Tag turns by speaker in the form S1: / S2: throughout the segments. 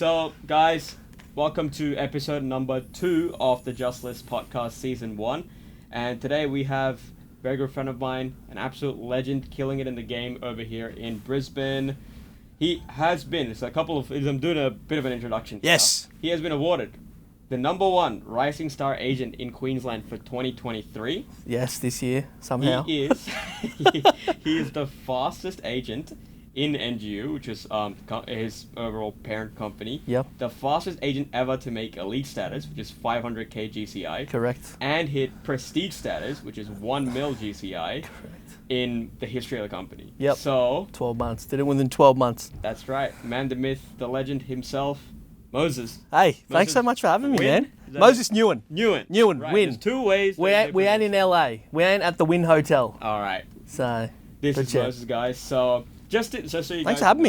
S1: So, guys, welcome to episode number 2 of the Just List podcast season 1. And today we have a very good friend of mine, an absolute legend, killing it in the game over here in Brisbane. He has been, I'm doing a bit of an introduction.
S2: Yes.
S1: He has been awarded the number 1 Rising Star agent in Queensland for 2023.
S2: Yes, this year, somehow.
S1: He is. He is the fastest agent in NGU, which is his overall parent company.
S2: Yep.
S1: The fastest agent ever to make elite status, which is 500k GCI.
S2: Correct.
S1: And hit prestige status, which is 1 mil GCI.
S2: Correct.
S1: In the history of the company.
S2: Yep.
S1: So
S2: 12 months. Did it within 12 months.
S1: That's right. Man, the myth, the legend himself, Moses.
S2: Hey, thanks so much for having me,
S1: Nguyen?
S2: man.
S1: Is that
S2: Moses Nguyen.
S1: Nguyen. Right.
S2: Win.
S1: There's 2 ways.
S2: We ain't in LA. We ain't at the Wynn Hotel.
S1: All right.
S2: So
S1: This is Moses, guys. So just so you
S2: Thanks
S1: guys
S2: for having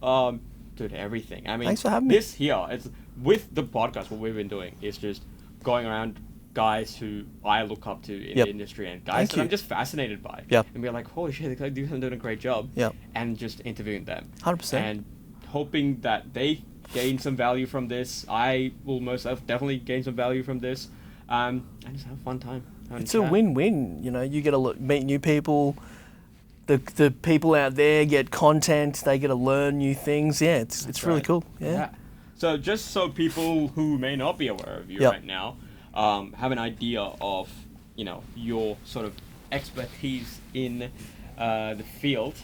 S1: know,
S2: me.
S1: Dude, everything. I mean,
S2: Thanks for having me.
S1: This here, it's with the podcast. What we've been doing is just going around guys who I look up to in the industry and guys that I'm just fascinated by.
S2: Yep.
S1: And be like, holy shit, they're doing a great job.
S2: Yep.
S1: And just interviewing them.
S2: 100%.
S1: And hoping that they gain some value from this. I will definitely gain some value from this. And just have a fun time.
S2: It's a win-win. You know, you get to meet new people. The people out there get content. They get to learn new things. Yeah, it's really cool. Yeah.
S1: So just so people who may not be aware of you right now have an idea of, your sort of expertise in the field,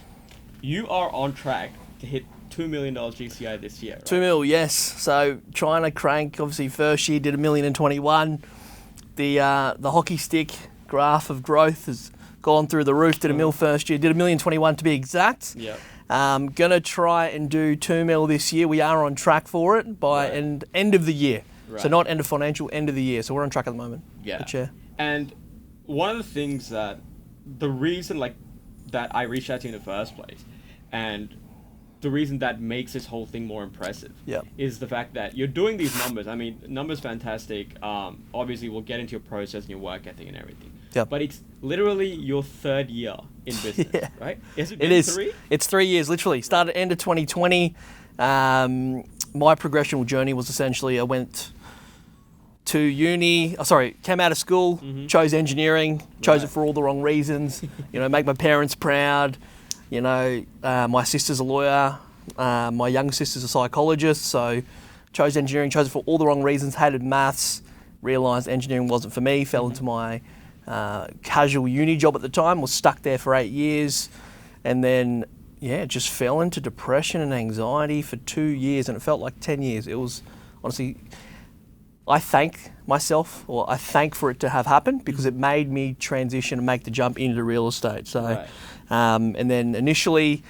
S1: you are on track to hit $2 million GCI this year. Right?
S2: 2 mil, yes. So trying to crank. Obviously, first year did $1 million in 21. The hockey stick graph of growth has gone through the roof. Did $1 mil first year. Did $1 million 21 to be exact.
S1: Yeah.
S2: Gonna try and do 2 mil this year. We are on track for it by end of the year. Right. So not end of financial, end of the year. So we're on track at the moment.
S1: Yeah. And one of the things the reason that I reached out to you in the first place, and the reason that makes this whole thing more impressive is the fact that you're doing these numbers. I mean, numbers fantastic. Obviously, we'll get into your process and your work ethic and everything.
S2: Yep.
S1: But it's literally your 3rd year in business, right? Has it been
S2: It is.
S1: 3?
S2: It's 3 years, literally. Started end of 2020. My progressional journey was essentially I went to uni. Came out of school, chose engineering, chose it for all the wrong reasons. Make my parents proud. My sister's a lawyer. My young sister's a psychologist. So chose engineering, chose it for all the wrong reasons. Hated maths. Realised engineering wasn't for me. Fell into my casual uni job at the time. Was stuck there for 8 years, and then just fell into depression and anxiety for 2 years, and it felt like 10 years. It was honestly. I thank myself, or I thank for it to have happened because it made me transition and make the jump into real estate. So, and then initially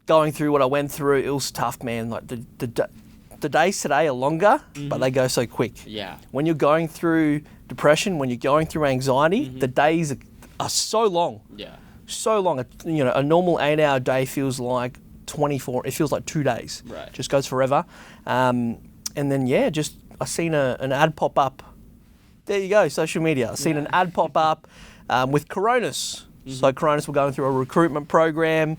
S2: going through what I went through, it was tough, man. Like the days today are longer, but they go so quick.
S1: Yeah.
S2: When you're going through depression, when you're going through anxiety, the days are so long. Yeah. So long. A normal 8-hour day feels like 24. It feels like 2 days. Right. Just goes forever. And then I seen an ad pop up. There you go, social media. I seen an ad pop up with Coronis. So Coronis were going through a recruitment program.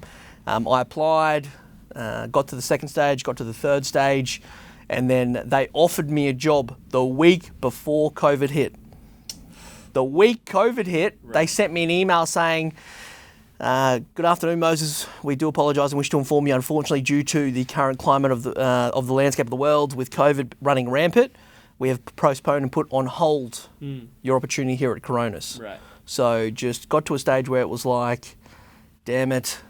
S2: I applied, got to the 2nd stage, got to the 3rd stage, and then they offered me a job the week before COVID hit. The week COVID hit, they sent me an email saying, good afternoon, Moses. We do apologise and wish to inform you, unfortunately, due to the current climate of the landscape of the world with COVID running rampant, we have postponed and put on hold your opportunity here at Coronis. Right. So just got to a stage where it was like, damn it,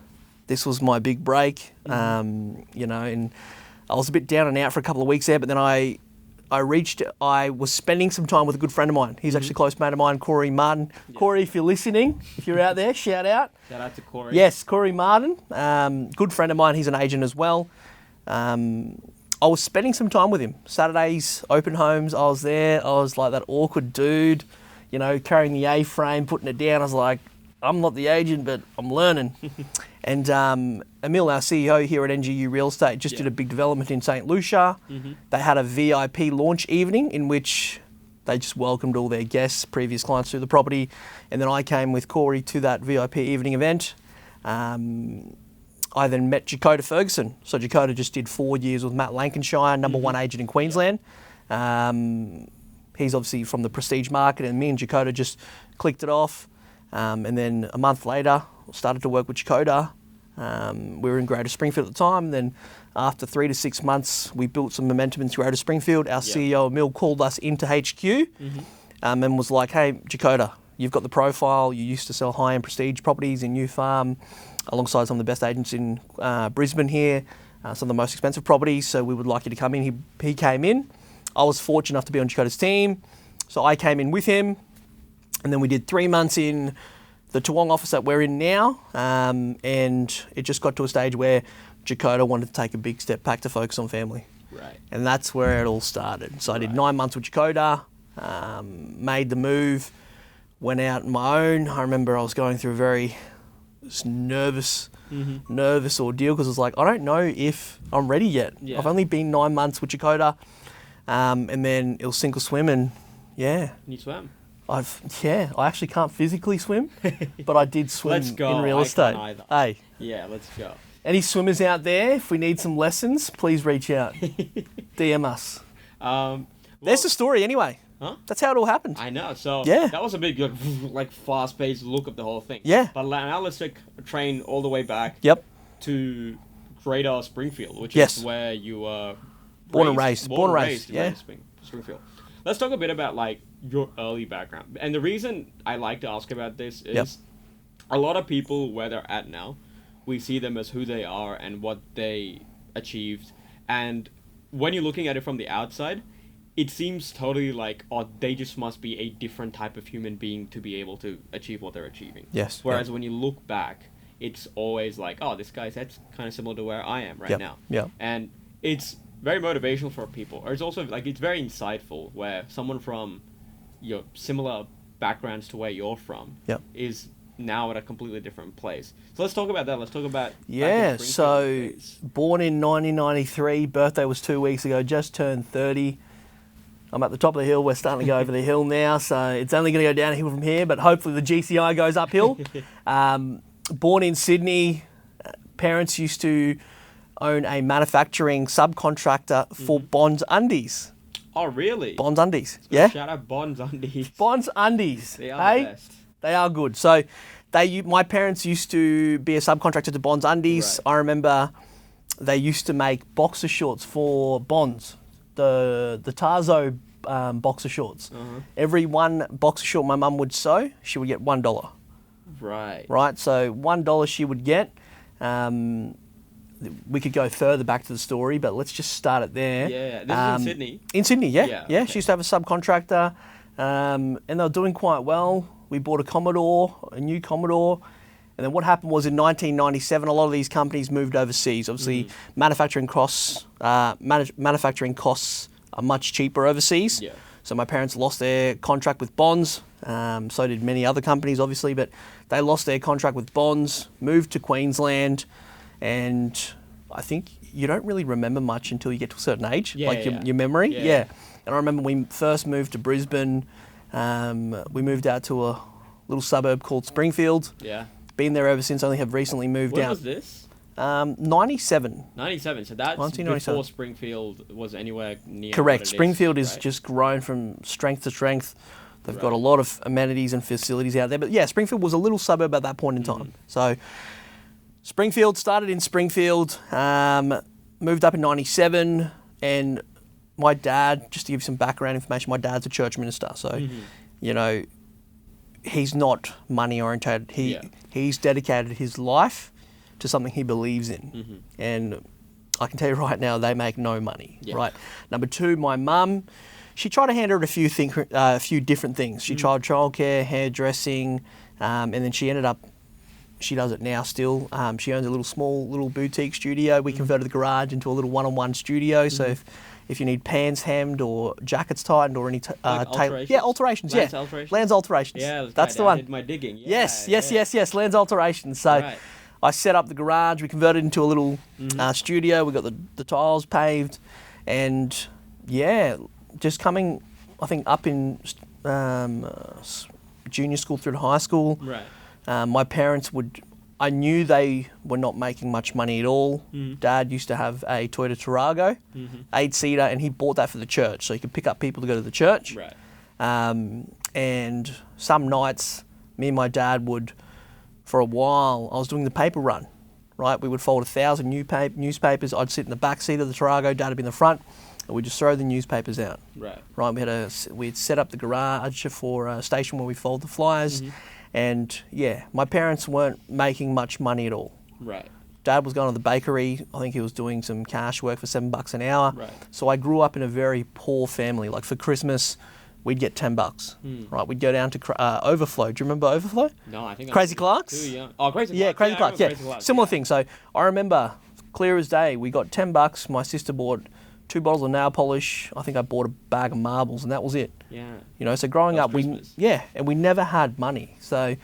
S2: this was my big break, and I was a bit down and out for a couple of weeks there, but then I was spending some time with a good friend of mine. He's actually a close mate of mine, Corey Martin. Yeah. Corey, if you're listening, if you're out there, shout out.
S1: Shout out to Corey.
S2: Yes, Corey Martin. Good friend of mine. He's an agent as well. I was spending some time with him. Saturdays, open homes, I was there. I was like that awkward dude, carrying the A-frame, putting it down. I was like, I'm not the agent, but I'm learning. And Emil, our CEO here at NGU Real Estate, just did a big development in St. Lucia. They had a VIP launch evening in which they just welcomed all their guests, previous clients through the property. And then I came with Corey to that VIP evening event. I then met Dakota Ferguson. So Dakota just did 4 years with Matt Lancashire, number one agent in Queensland. He's obviously from the prestige market, and me and Dakota just clicked it off. And then a month later, started to work with Dakota. We were in Greater Springfield at the time. And then after 3 to 6 months, we built some momentum in Greater Springfield. Our CEO, Emil, called us into HQ and was like, hey, Dakota, you've got the profile. You used to sell high-end prestige properties in New Farm alongside some of the best agents in Brisbane here, some of the most expensive properties. So we would like you to come in. He came in. I was fortunate enough to be on Dakota's team. So I came in with him. And then we did 3 months in the Toowong office that we're in now. And it just got to a stage where Dakota wanted to take a big step back to focus on family.
S1: Right.
S2: And that's where it all started. So I did 9 months with Dakota, made the move, went out on my own. I remember I was going through a very nervous ordeal because I was like, I don't know if I'm ready yet. Yeah. I've only been 9 months with Dakota, and then it was sink or swim, and
S1: You swam?
S2: I actually can't physically swim, but I did swim in real estate.
S1: Can't either.
S2: Hey.
S1: Yeah, let's go.
S2: Any swimmers out there, if we need some lessons, please reach out. DM us. There's the story anyway.
S1: Huh?
S2: That's how it all happened.
S1: I know. So
S2: yeah.
S1: That was a big, like fast-paced look of the whole thing.
S2: Yeah.
S1: But now let's take a train all the way back to Greater Springfield, which is where you were
S2: born and raised. Yeah.
S1: Springfield. Let's talk a bit about like your early background. And the reason I like to ask about this is a lot of people where they're at now, we see them as who they are and what they achieved. And when you're looking at it from the outside, it seems totally like, oh, they just must be a different type of human being to be able to achieve what they're achieving.
S2: Yes.
S1: Whereas when you look back, it's always like, oh, that's kind of similar to where I am right now.
S2: Yeah.
S1: And it's very motivational for people. Or it's also like, it's very insightful where someone from your similar backgrounds to where you're from is now at a completely different place. So let's talk about that. Let's talk about...
S2: Yeah, so born in 1993, birthday was 2 weeks ago, just turned 30. I'm at the top of the hill. We're starting to go over the hill now, so it's only going to go downhill from here, but hopefully the GCI goes uphill. Born in Sydney, parents used to own a manufacturing subcontractor for Bonds Undies.
S1: Oh, really?
S2: Bonds Undies, yeah.
S1: Shout out Bonds Undies.
S2: Bonds Undies.
S1: They are the best.
S2: They are good. So my parents used to be a subcontractor to Bonds Undies. Right. I remember they used to make boxer shorts for Bonds. The Tarzo boxer shorts. Every one boxer short my mum would sew, she would get $1.
S1: Right.
S2: Right. So $1 she would get. We could go further back to the story, but let's just start it there.
S1: Yeah. This is in Sydney.
S2: In Sydney, yeah. Okay. She used to have a subcontractor, and they were doing quite well. We bought a new Commodore. And then what happened was in 1997, a lot of these companies moved overseas. Obviously, manufacturing costs are much cheaper overseas. Yeah. So my parents lost their contract with Bonds. So did many other companies, obviously, but they lost their contract with Bonds, moved to Queensland, and I think you don't really remember much until you get to a certain age, your memory. Yeah. And I remember we first moved to Brisbane. We moved out to a little suburb called Springfield. Yeah. Been there ever since. Only have recently moved out.
S1: When was this?
S2: 97.
S1: 97. So that's before Springfield was anywhere near.
S2: Correct. Springfield is just grown from strength to strength. They've got a lot of amenities and facilities out there. But yeah, Springfield was a little suburb at that point in time. So Springfield, started in Springfield, moved up in 97, and my dad, just to give you some background information, my dad's a church minister. So, you know, he's not money orientated. He's dedicated his life to something he believes in. And I can tell you right now, they make no money, right? Number two, my mum, she tried to hand her a few different things. She tried childcare, hairdressing, and then she ended up, she does it now still. She owns a small boutique studio. We converted the garage into a little one-on-one studio. So if you need pants hemmed or jackets tightened or any alterations. Lands alterations.
S1: Yeah,
S2: that's the one.
S1: I did my digging.
S2: Yes. Lands alterations. So I set up the garage. We converted it into a little studio. We got the tiles paved, and just coming, I think, up in junior school through to high school. Right. My parents would I knew they were not making much money at all. Dad used to have a Toyota Tarago, 8-seater, and he bought that for the church, so he could pick up people to go to the church.
S1: Right.
S2: And some nights, me and my dad would, for a while, I was doing the paper run, right? We would fold 1,000 newspapers. I'd sit in the back seat of the Tarago, Dad would be in the front, and we'd just throw the newspapers out.
S1: Right.
S2: Right. We'd set up the garage for a station where we fold the flyers. And yeah, my parents weren't making much money at all.
S1: Right.
S2: Dad was going to the bakery. I think he was doing some cash work for $7 an hour.
S1: Right.
S2: So I grew up in a very poor family. Like for Christmas, we'd get $10. Right. We'd go down to Overflow. Do you remember Overflow?
S1: No, I think
S2: Crazy Clark's.
S1: Too young. Oh, Crazy Clark's.
S2: Yeah, Crazy Clark's. Yeah, similar thing. So I remember clear as day. We got $10. My sister bought 2 bottles of nail polish. I think I bought a bag of marbles, and that was it.
S1: Yeah.
S2: You know, so growing up, and we never had money. So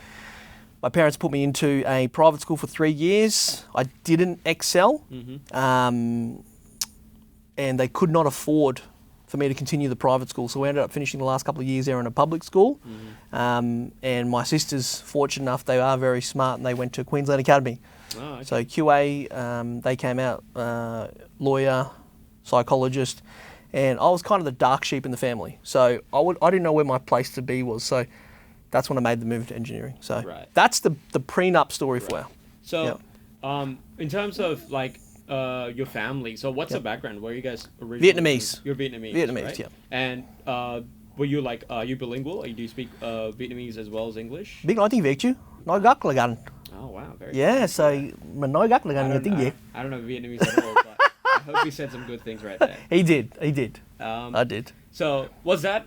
S2: my parents put me into a private school for 3 years. I didn't excel, and they could not afford for me to continue the private school. So we ended up finishing the last couple of years there in a public school. And my sisters, fortunate enough, they are very smart, and they went to Queensland Academy.
S1: Oh, okay.
S2: So QA, they came out, lawyer, psychologist, and I was kind of the dark sheep in the family. So I didn't know where my place to be was. So that's when I made the move to engineering. So that's the prenup story for you.
S1: So in terms of like your family, so what's the background? Where are you guys originally?
S2: Vietnamese.
S1: You're Vietnamese.
S2: Vietnamese,
S1: right?
S2: yeah.
S1: And were you like, are you bilingual? Or do you speak Vietnamese as well as English?
S2: Biết nói tiếng Việt chứ. Nói rất là gần.
S1: Oh wow, very
S2: Yeah,
S1: good.
S2: so mình nói rất là gần người tiếng Việt.
S1: I don't know Vietnamese at all, but I hope he said some good things right there.
S2: He did. I did.
S1: So was that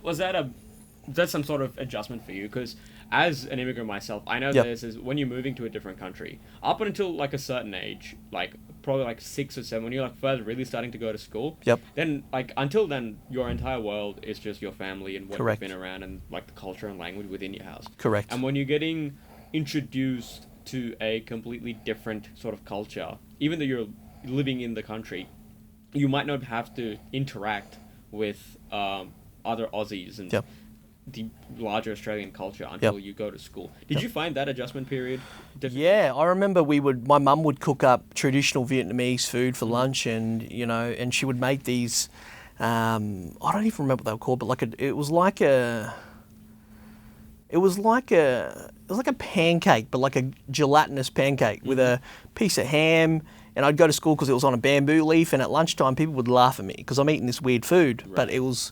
S1: some sort of adjustment for you? Because as an immigrant myself, I know this is when you're moving to a different country, up until like a certain age, like probably like 6 or 7, when you're like first really starting to go to school. Then like until then, your entire world is just your family and what you've been around and like the culture and language within your house.
S2: Correct.
S1: And when you're getting introduced to a completely different sort of culture, even though you're living in the country, you might not have to interact with other Aussies and the larger Australian culture until you go to school. Did you find that adjustment period difficult? Yeah,
S2: I remember my mum would cook up traditional Vietnamese food for lunch, and you know, and she would make these. I don't even remember what they were called, but it was like a pancake, but like a gelatinous pancake with a piece of ham. And I'd go to school because it was on a bamboo leaf, and at lunchtime people would laugh at me because I'm eating this weird food. But it was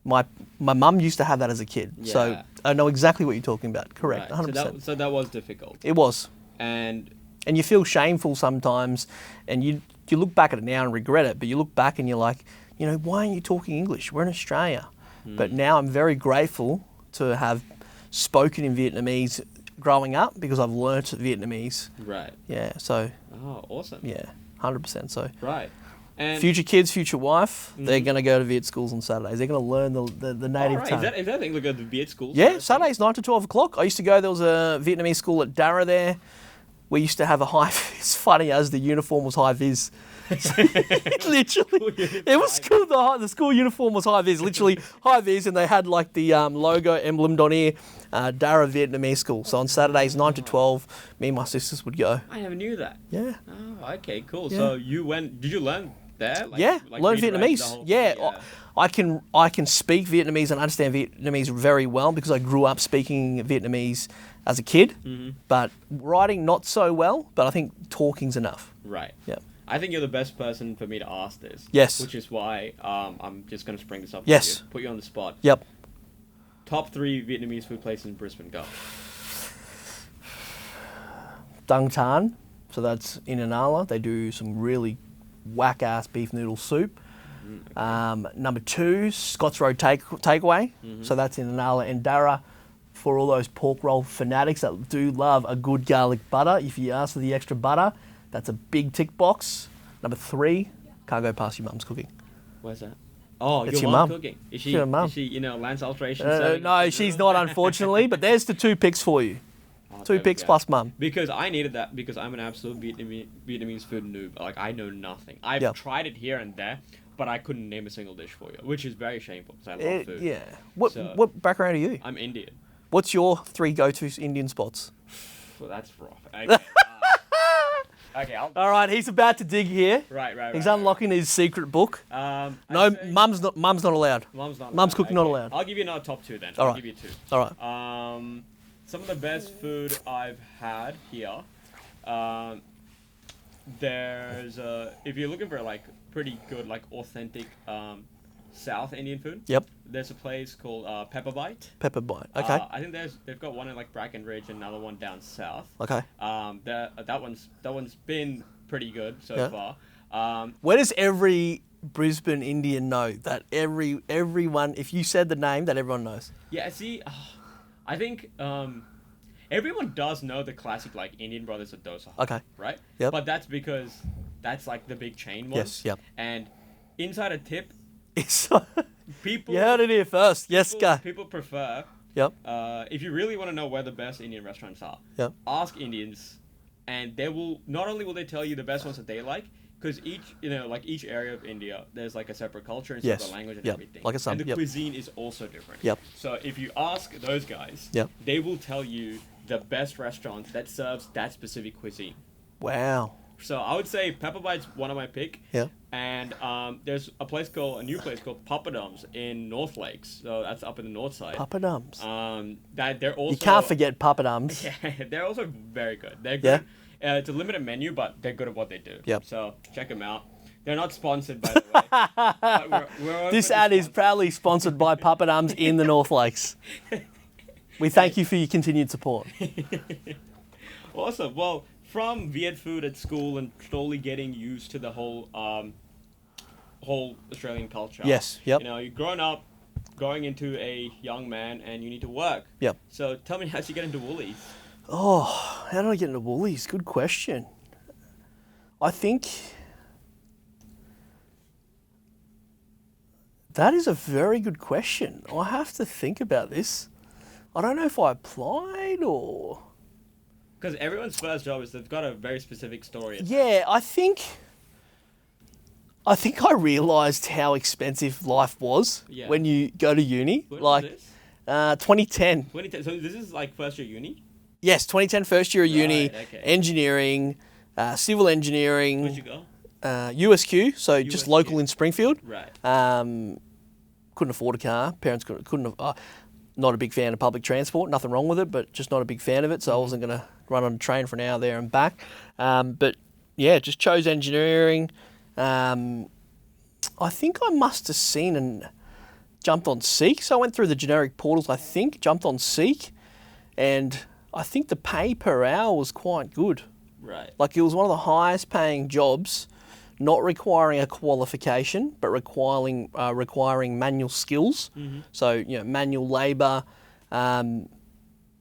S2: my mum used to have that as a kid, so I know exactly what you're talking about. Correct, 100%.
S1: So that was difficult.
S2: It was,
S1: and
S2: you feel shameful sometimes, and you look back at it now and regret it. But you look back and you're like, you know, why aren't you talking English? We're in Australia. But now I'm very grateful to have spoken in Vietnamese growing up because I've learnt Vietnamese.
S1: Right.
S2: Yeah. So.
S1: Oh, awesome.
S2: Yeah, 100%. So.
S1: Right. And
S2: future kids, future wife, they're going to go to Viet schools on Saturdays. They're going to learn the native tongue.
S1: Is that thing? Look at the Viet schools?
S2: Yeah, Saturdays 9 to 12 o'clock. I used to go. There was a Vietnamese school at Darra there. We used to have a high. It's funny as the uniform was high vis. Literally, it was cool. The school uniform was high vis, literally high vis, and they had like the logo emblemed on here, Darra Vietnamese school. So on Saturdays 9 to 12, me and my sisters would go.
S1: I never knew that.
S2: Yeah.
S1: Oh, okay, cool.
S2: Yeah.
S1: So you went? Did you learn there?
S2: Learn Vietnamese. I can speak Vietnamese and understand Vietnamese very well because I grew up speaking Vietnamese as a kid. But writing not so well. But I think talking's enough.
S1: Right.
S2: Yeah.
S1: I think you're the best person for me to ask this.
S2: Yes.
S1: Which is why I'm just going to spring this up.
S2: Yes.
S1: Put you on the spot.
S2: Yep.
S1: Top 3 Vietnamese food places in Brisbane. Go.
S2: Dang Tan. So that's in Inala. They do some really whack-ass beef noodle soup. Number 2, Scott's Road Takeaway. So that's in Inala and Darra. For all those pork roll fanatics that do love a good garlic butter, if you ask for the extra butter, that's a big tick box. Number 3, can't go past your mum's cooking.
S1: Where's that? Oh,
S2: it's
S1: your mum cooking. Is she,
S2: your mum.
S1: Is she, Lance Alteration?
S2: No, she's not, unfortunately, but there's the 2 picks for you. 2 picks plus mum.
S1: Because I needed that because I'm an absolute Vietnamese food noob. Like, I know nothing. I've tried it here and there, but I couldn't name a single dish for you, which is very shameful because I love food.
S2: Yeah. What background are you?
S1: I'm Indian.
S2: What's your 3 go-to Indian spots?
S1: Well, that's rough. Okay. Okay.
S2: All right, he's about to dig here.
S1: Right.
S2: He's unlocking his secret book. No, mum's not allowed.
S1: Mum's not allowed.
S2: Mum's cooking not allowed.
S1: I'll give you another top 2 then.
S2: All
S1: I'll
S2: right.
S1: give you 2.
S2: All right.
S1: Some of the best food I've had here. There's if you're looking for like pretty good like authentic South Indian food.
S2: Yep.
S1: There's a place called Pepper Bite.
S2: Pepper Bite. Okay.
S1: I think they've got one in like Brackenridge and another one down south.
S2: Okay.
S1: That one's been pretty good so far.
S2: Where does every Brisbane Indian know that everyone, if you said the name, that everyone knows?
S1: Yeah. See, I think everyone does know the classic like Indian Brothers of Dosa.
S2: Okay.
S1: Right.
S2: Yep.
S1: But that's because that's like the big chain one.
S2: Yes. Yep.
S1: And inside a tip.
S2: People. You heard it here first. Yes, go.
S1: People prefer.
S2: Yep.
S1: If you really want to know where the best Indian restaurants are,
S2: yep.
S1: Ask Indians, and they will not only will they tell you the best ones that they like, because each area of India, there's like a separate culture and separate language and everything.
S2: Like
S1: and the cuisine is also different.
S2: Yep.
S1: So if you ask those guys, they will tell you the best restaurants that serves that specific cuisine.
S2: Wow.
S1: So I would say Pepper Bite's one of my pick.
S2: Yeah.
S1: And there's a new place called Papadums in North Lakes. So that's up in the north side.
S2: Papadums.
S1: That they're also.
S2: You can't forget Papadums.
S1: Yeah, they're also very good. They're good. Yeah. It's a limited menu, but they're good at what they do.
S2: Yep.
S1: So check them out. They're not sponsored, by the way. But we're
S2: this ad is proudly sponsored by Papadums in the North Lakes. We thank you for your continued support.
S1: Awesome. Well, from Viet food at school and slowly getting used to the whole Australian culture.
S2: Yes. Yep.
S1: You're growing up, going into a young man, and you need to work.
S2: Yep.
S1: So tell me, how did you get into woolies?
S2: Oh, how did I get into woolies? Good question. I think that is a very good question. I have to think about this. I don't know if I applied or...
S1: Because everyone's first job is they've got a very specific story.
S2: Yeah, I think I realised how expensive life was when you go to uni.
S1: When
S2: was
S1: this?
S2: 2010.
S1: 2010. So this is like first year uni?
S2: Yes, 2010 first year of uni,
S1: okay.
S2: engineering, civil engineering.
S1: Where'd you go?
S2: USQ, so just local in Springfield.
S1: Right.
S2: Couldn't afford a car. Parents couldn't. Not a big fan of public transport. Nothing wrong with it, but just not a big fan of it. So I wasn't going to run on a train for an hour there and back. But yeah, just chose engineering. I think I must have seen and jumped on Seek. So I went through the generic portals, jumped on Seek, and I think the pay per hour was quite good.
S1: Right.
S2: Like it was one of the highest paying jobs, not requiring a qualification, but requiring manual skills. Mm-hmm. So, manual labour.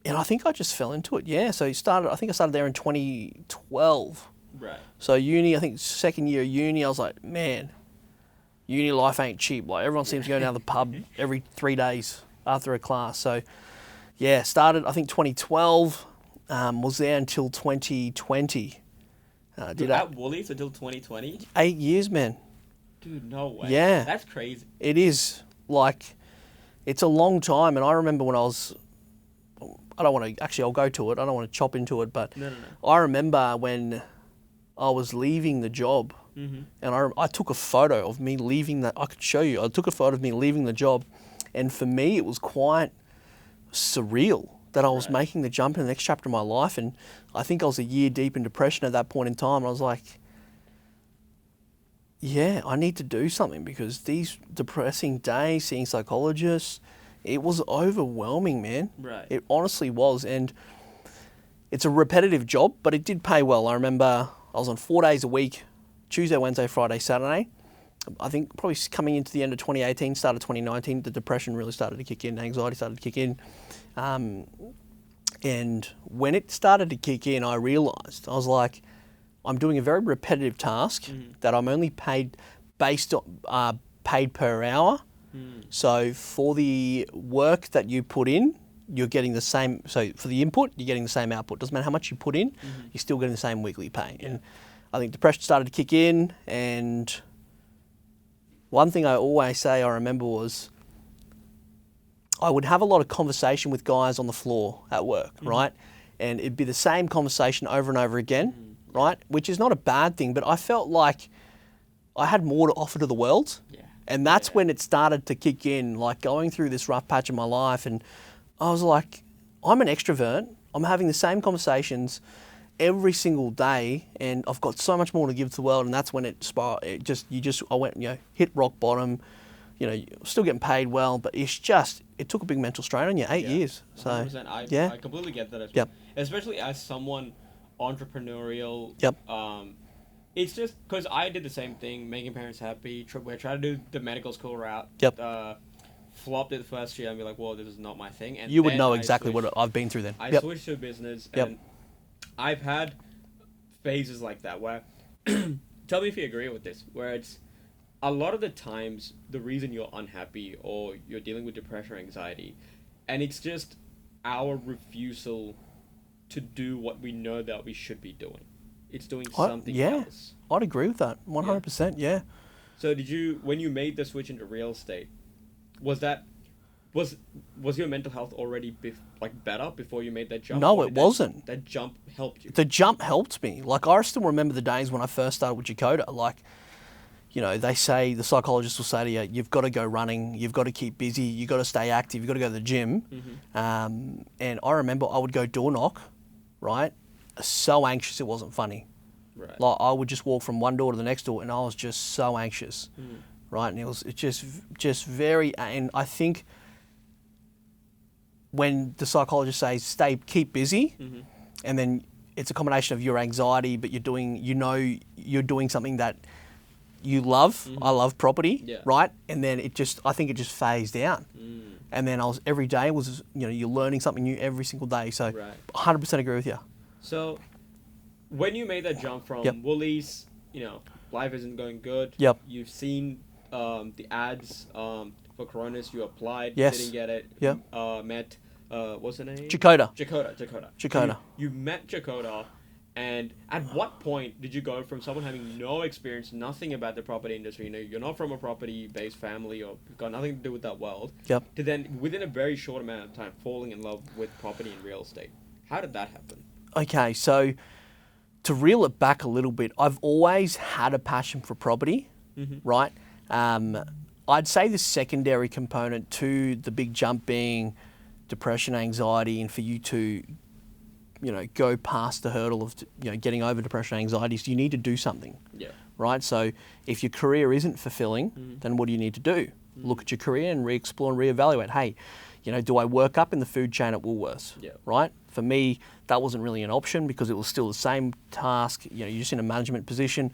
S2: And I think I just fell into it. Yeah. So I started there in 2012.
S1: Right.
S2: So uni, I think second year of uni, I was like, man, uni life ain't cheap. Like everyone seems to go down the pub every 3 days after a class. So yeah, started, I think 2012, was there until 2020.
S1: At Woolies until 2020?
S2: 8 years, man.
S1: Dude, no way.
S2: Yeah.
S1: That's crazy.
S2: It is. Like, it's a long time. And I remember when I was... I'll go to it. I don't want to chop into it. But
S1: No.
S2: I remember when I was leaving the job. Mm-hmm. And I took a photo of me leaving that. I could show you. I took a photo of me leaving the job. And for me, it was quite surreal that I was making the jump in the next chapter of my life. And I think I was a year deep in depression at that point in time. And I was like, yeah, I need to do something because these depressing days, seeing psychologists, it was overwhelming, man.
S1: Right.
S2: It honestly was. And it's a repetitive job, but it did pay well. I remember I was on 4 days a week, Tuesday, Wednesday, Friday, Saturday. I think probably coming into the end of 2018, start of 2019, the depression really started to kick in, anxiety started to kick in. And when it started to kick in, I realised, I was like, I'm doing a very repetitive task that I'm only paid based on paid per hour. So for the work that you put in, you're getting the same. So for the input, you're getting the same output. Doesn't matter how much you put in, you're still getting the same weekly pay. Yeah. And I think depression started to kick in. And one thing I always say I remember was I would have a lot of conversation with guys on the floor at work, right? And it'd be the same conversation over and over again. right? Which is not a bad thing, but I felt like I had more to offer to the world.
S1: Yeah.
S2: And that's when it started to kick in, like going through this rough patch of my life. And I was like, I'm an extrovert. I'm having the same conversations every single day, and I've got so much more to give to the world. And that's when I went, hit rock bottom. Still getting paid well, but it took a big mental strain on you. 8 years. So
S1: 100%. I completely get that as well.
S2: Yep.
S1: Especially as someone entrepreneurial.
S2: Yep.
S1: It's just because I did the same thing, making parents happy. We tried to do the medical school route.
S2: Yep.
S1: Flopped it the first year and be like, well, this is not my thing. And
S2: you would know exactly what I've been through then.
S1: I switched to a business, and I've had phases like that where, tell me if you agree with this, where it's a lot of the times the reason you're unhappy or you're dealing with depression or anxiety, and it's just our refusal to do what we know that we should be doing. It's doing something else.
S2: I'd agree with that. 100%, yeah.
S1: So when you made the switch into real estate, was your mental health already better before you made that jump?
S2: No, it wasn't.
S1: That jump helped you?
S2: The jump helped me. Like, I still remember the days when I first started with Jakarta. Like, they say, the psychologist will say to you, you've got to go running, you've got to keep busy, you've got to stay active, you've got to go to the gym. Mm-hmm. And I remember I would go door knock, right? So anxious it wasn't funny.
S1: Right.
S2: Like, I would just walk from one door to the next door and I was just so anxious, right? And it's just very, and I think when the psychologist says keep busy, and then it's a combination of your anxiety, but you're doing something that you love. I love property, right? And then I think it just phased out. And then every day was, you're learning something new every single day. So 100% agree with you.
S1: So when you made that jump from woolies, life isn't going good.
S2: Yep.
S1: You've seen the ads for Coronas. You applied,
S2: yes.
S1: Didn't get it.
S2: Yep.
S1: Met, what's her name?
S2: Jakarta.
S1: You met Jakarta, and at what point did you go from someone having no experience, nothing about the property industry, you're not from a property-based family or got nothing to do with that world, to then, within a very short amount of time, falling in love with property and real estate? How did that happen?
S2: Okay, so to reel it back a little bit, I've always had a passion for property, right? I'd say the secondary component to the big jump being depression, anxiety, and for you to, go past the hurdle of, getting over depression, anxiety, so you need to do something, right? So if your career isn't fulfilling, then what do you need to do? Look at your career and re-explore and reevaluate. Hey, do I work up in the food chain at Woolworths, right? For me, that wasn't really an option because it was still the same task. You're just in a management position.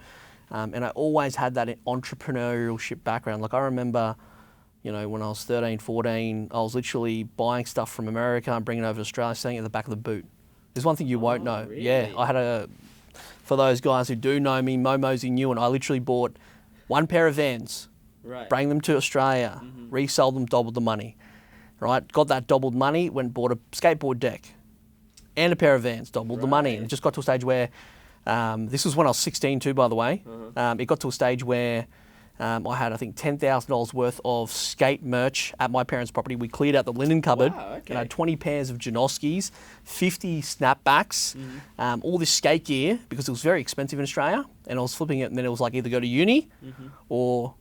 S2: And I always had that entrepreneurship background. Like, I remember, when I was 13, 14, I was literally buying stuff from America and bringing it over to Australia, selling it at the back of the boot. There's one thing you won't know.
S1: Really?
S2: Yeah, I had for those guys who do know me, Moses Nguyen, I literally bought one pair of Vans, bring them to Australia, resold them, doubled the money. Right, got that doubled money, went and bought a skateboard deck and a pair of Vans, doubled the money. And it just got to a stage where, this was when I was 16 too, by the way. It got to a stage where I had, I think, $10,000 worth of skate merch at my parents' property. We cleared out the linen cupboard. And I had 20 pairs of Janoskis, 50 snapbacks, all this skate gear, because it was very expensive in Australia. And I was flipping it, and then it was like either go to uni or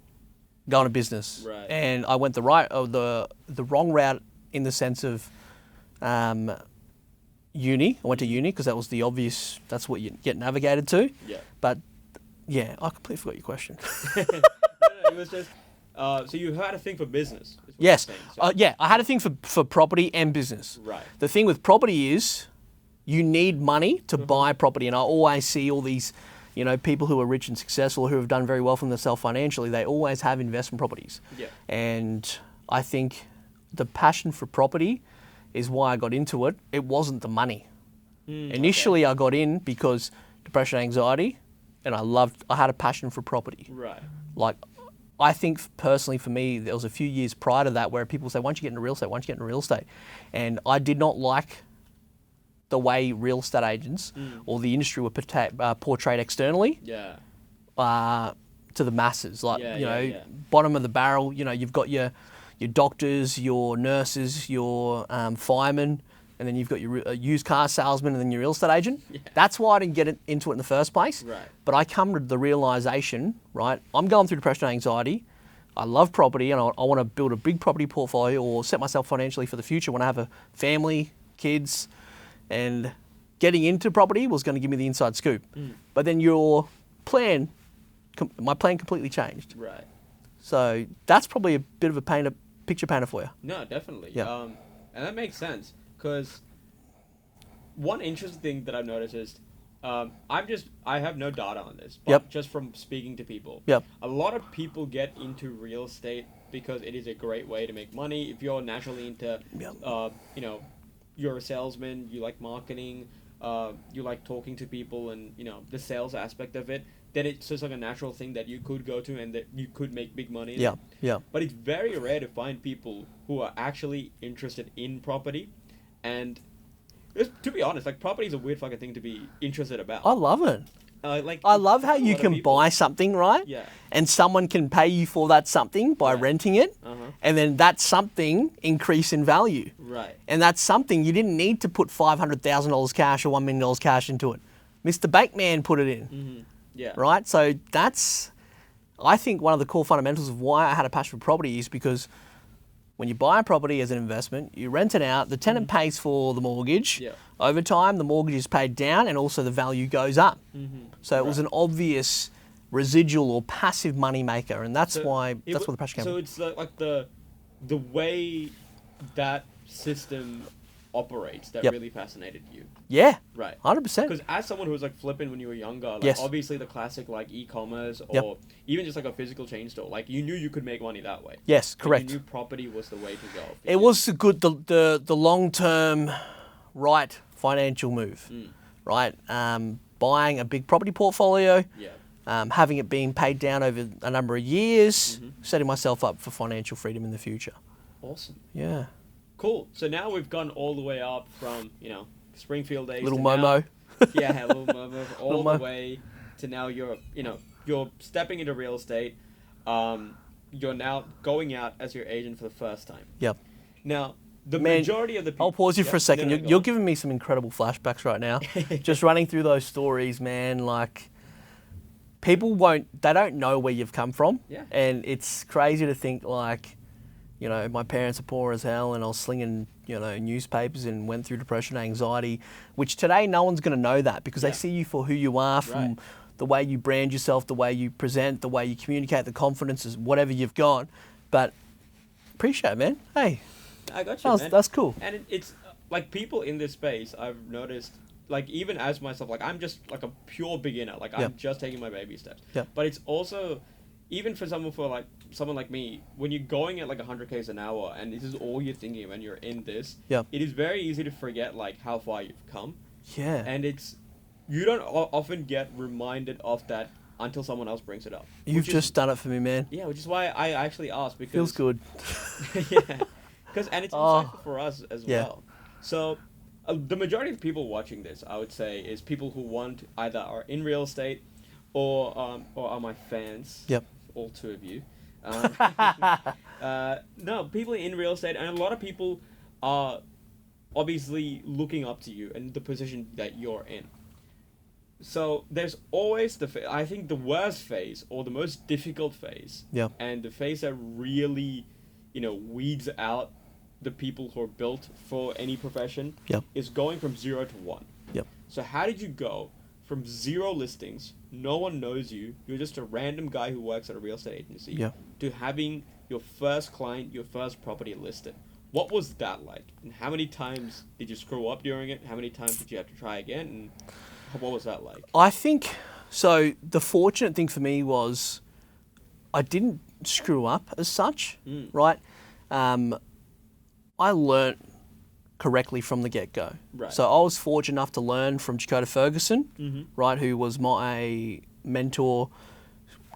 S2: go into business. And I went the wrong route in the sense of uni. I went to uni because that was the obvious, that's what you get navigated to. But yeah, I completely forgot your question.
S1: It was just, so you had a thing for business.
S2: Yes. I had a thing for property and business. The thing with property is you need money to buy property. And I always see all these, people who are rich and successful, who have done very well for themselves financially, they always have investment properties. And I think the passion for property is why I got into it. It wasn't the money. Initially, I got in because depression, anxiety, and I had a passion for property. Like, I think personally for me, there was a few years prior to that where people say, why don't you get into real estate? Why don't you get into real estate? And I did not like the way real estate agents or the industry were portrayed externally to the masses. Like, bottom of the barrel, you've got your doctors, your nurses, your firemen, and then you've got your used car salesman and then your real estate agent.
S1: Yeah.
S2: That's why I didn't get into it in the first place.
S1: Right.
S2: But I come to the realization, right, I'm going through depression and anxiety. I love property and I want to build a big property portfolio or set myself financially for the future when I have a family, kids, and getting into property was going to give me the inside scoop. But then my plan completely changed.
S1: Right.
S2: So that's probably a bit of a picture painter for you.
S1: No, definitely.
S2: Yeah.
S1: And that makes sense because one interesting thing that I've noticed is I have no data on this, but just from speaking to people, a lot of people get into real estate because it is a great way to make money. If you're naturally into, you know, you're a salesman, you like marketing, you like talking to people and, you know, the sales aspect of it, then it's just like a natural thing that you could go to and that you could make big money in.
S2: Yeah.
S1: But it's very rare to find people who are actually interested in property. And to be honest, like, property is a weird fucking thing to be interested about.
S2: I love it.
S1: Like,
S2: I love how you can buy something, right?
S1: Yeah.
S2: And someone can pay you for that something by renting it. And then that something increase in value.
S1: Right.
S2: And that's something you didn't need to put $500,000 cash or $1 million cash into it. Mr. Bankman put it in.
S1: Yeah.
S2: Right? So that's, I think, one of the core fundamentals of why I had a passion for property is because when you buy a property as an investment, you rent it out, the tenant pays for the mortgage.
S1: Yeah.
S2: Over time, the mortgage is paid down and also the value goes up. So it was an obvious residual or passive money maker, and that's where the passion came from.
S1: So it's like the way that system operates that really fascinated you.
S2: Yeah.
S1: Right.
S2: 100%.
S1: Because as someone who was like flipping when you were younger, like obviously the classic like e-commerce or even just like a physical chain store, like you knew you could make money that way.
S2: Yes, correct.
S1: You knew property was the way to go.
S2: It was the long-term right financial move, right? Buying a big property portfolio, having it being paid down over a number of years, setting myself up for financial freedom in the future.
S1: Awesome.
S2: Yeah.
S1: Cool. So now we've gone all the way up from, you know, Springfield days
S2: Little
S1: to
S2: Momo.
S1: Now, little Momo, all the way to now you're stepping into real estate. You're now going out as your agent for the first time.
S2: Yep.
S1: Now, the majority of the people...
S2: I'll pause you for a second. You're giving me some incredible flashbacks right now. Just running through those stories, man, like... People they don't know where you've come from.
S1: Yeah.
S2: And it's crazy to think, like, you know, my parents are poor as hell and I was slinging, you know, newspapers and went through depression and anxiety, which today no one's going to know that because they see you for who you are from the way you brand yourself, the way you present, the way you communicate, the confidence, whatever you've got. But appreciate it, man. Hey.
S1: I got you, man.
S2: That's cool.
S1: And it's like people in this space, I've noticed, like even as myself, like I'm just like a pure beginner. Like I'm just taking my baby steps.
S2: Yeah.
S1: But it's also, even for someone like me, when you're going at like 100 k's an hour and this is all you're thinking when you're in this, it is very easy to forget like how far you've come.
S2: Yeah.
S1: And you don't often get reminded of that until someone else brings it up.
S2: You've just done it for me, man.
S1: Yeah, which is why I actually asked because...
S2: Feels good.
S1: Yeah. And it's insightful for us as well. So the majority of people watching this, I would say, is people who either are in real estate or are my fans.
S2: Yep.
S1: All two of you. No, people in real estate, and a lot of people are obviously looking up to you and the position that you're in. So there's always I think the worst phase or the most difficult phase, and the phase that really, you know, weeds out the people who are built for any profession, is going from 0 to 1. So how did you go from 0 listings, no one knows you, you're just a random guy who works at a real estate agency, to having your first client, your first property listed? What was that like? And how many times did you screw up during it? How many times did you have to try again? And what was that like?
S2: I think, so the fortunate thing for me was I didn't screw up as such, right? I learnt correctly from the get-go. Right. So I was fortunate enough to learn from Dakota Ferguson, right, who was my mentor,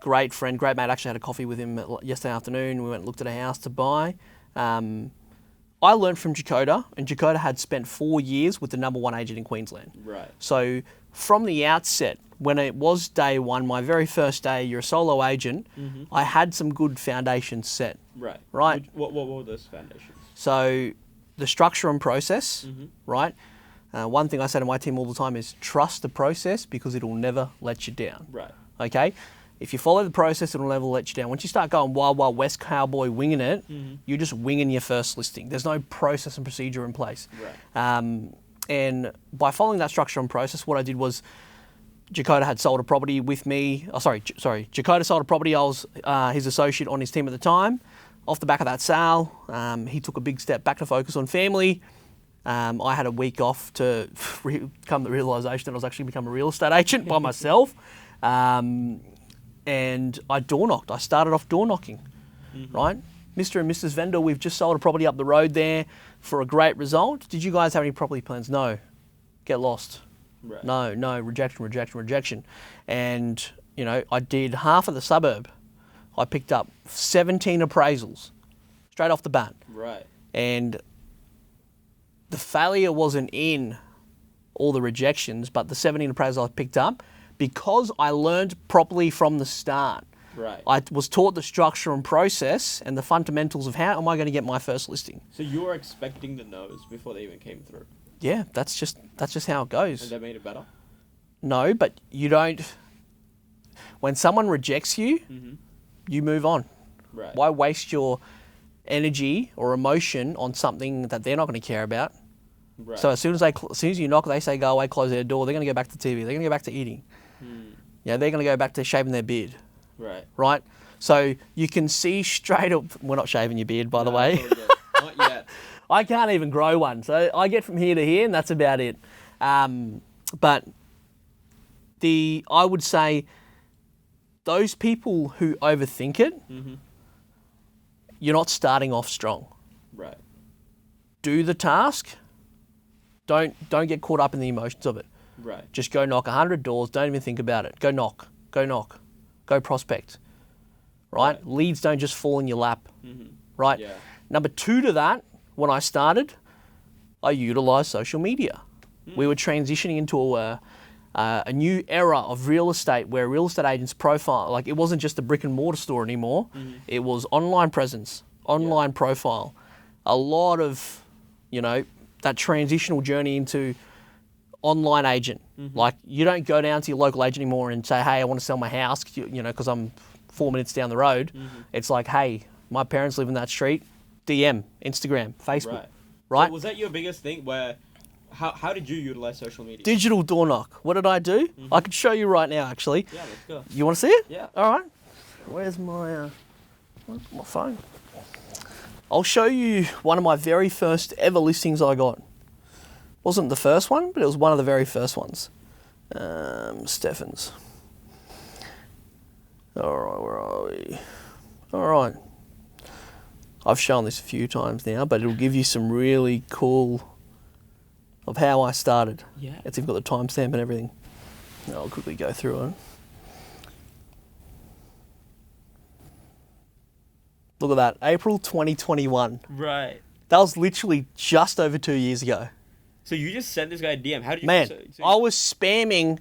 S2: great friend, great mate. I actually had a coffee with him yesterday afternoon. We went and looked at a house to buy. I learned from Dakota, and Dakota had spent 4 years with the #1 agent in Queensland. Right. So from the outset, when it was day one, my very first day, you're a solo agent, I had some good foundations set. Right. Right.
S1: What were those foundations?
S2: So the structure and process, right? One thing I say to my team all the time is trust the process because it'll never let you down.
S1: Right.
S2: Okay? If you follow the process, it'll never let you down. Once you start going wild, wild west cowboy winging it, you're just winging your first listing. There's no process and procedure in place.
S1: Right.
S2: And by following that structure and process, what I did was Jacoda had sold a property with me. Jacoda sold a property. I was his associate on his team at the time. Off the back of that sale, he took a big step back to focus on family. I had a week off to come to the realisation that I was actually become a real estate agent by myself. And I door knocked. I started off door knocking, right? Mr. and Mrs. Vendor, we've just sold a property up the road there for a great result. Did you guys have any property plans? No. Get lost.
S1: Right.
S2: No. Rejection. And, you know, I did half of the suburb. I picked up 17 appraisals straight off the bat.
S1: Right.
S2: And the failure wasn't in all the rejections, but the 17 appraisals I picked up because I learned properly from the start.
S1: Right.
S2: I was taught the structure and process and the fundamentals of how am I going to get my first listing.
S1: So you were expecting the no's before they even came through?
S2: Yeah, that's just how it goes.
S1: Has that made it better?
S2: No, but you don't. When someone rejects you, you move on.
S1: Right.
S2: Why waste your energy or emotion on something that they're not going to care about?
S1: Right.
S2: So as soon as you knock, they say go away, close their door. They're going to go back to TV. They're going to go back to eating. Yeah, they're going to go back to shaving their beard.
S1: Right.
S2: Right. So you can see straight up. We're not shaving your beard, by the way.
S1: Not yet.
S2: I can't even grow one, so I get from here to here, and that's about it. But I would say those people who overthink it, you're not starting off strong.
S1: Right.
S2: Do the task. Don't get caught up in the emotions of it.
S1: Right.
S2: Just go knock 100 doors. Don't even think about it. Go knock. Go prospect. Right? Leads don't just fall in your lap. Right?
S1: Yeah.
S2: Number 2 to that, when I started, I utilised social media. We were transitioning into a new era of real estate where real estate agents profile, like it wasn't just a brick and mortar store anymore. It was online presence, online profile. A lot of, that transitional journey into online agent. Like you don't go down to your local agent anymore and say, hey, I want to sell my house, because I'm 4 minutes down the road. It's like, hey, my parents live in that street. DM, Instagram, Facebook, right?
S1: So was that your biggest thing? How did you utilize social media?
S2: Digital door knock. What did I do? I could show you right now, actually.
S1: Yeah, let's go.
S2: You want to see it?
S1: Yeah.
S2: All right. Where's my phone? I'll show you one of my very first ever listings I got. Wasn't the first one, but it was one of the very first ones. Stephens. All right, where are we? All right. I've shown this a few times now, but it'll give you some really cool of how I started.
S1: Yeah.
S2: It's even got the timestamp and everything. I'll quickly go through it. Look at that, April 2021.
S1: Right.
S2: That was literally just over 2 years ago.
S1: So you just sent this guy a DM. How did you...
S2: Man, I was spamming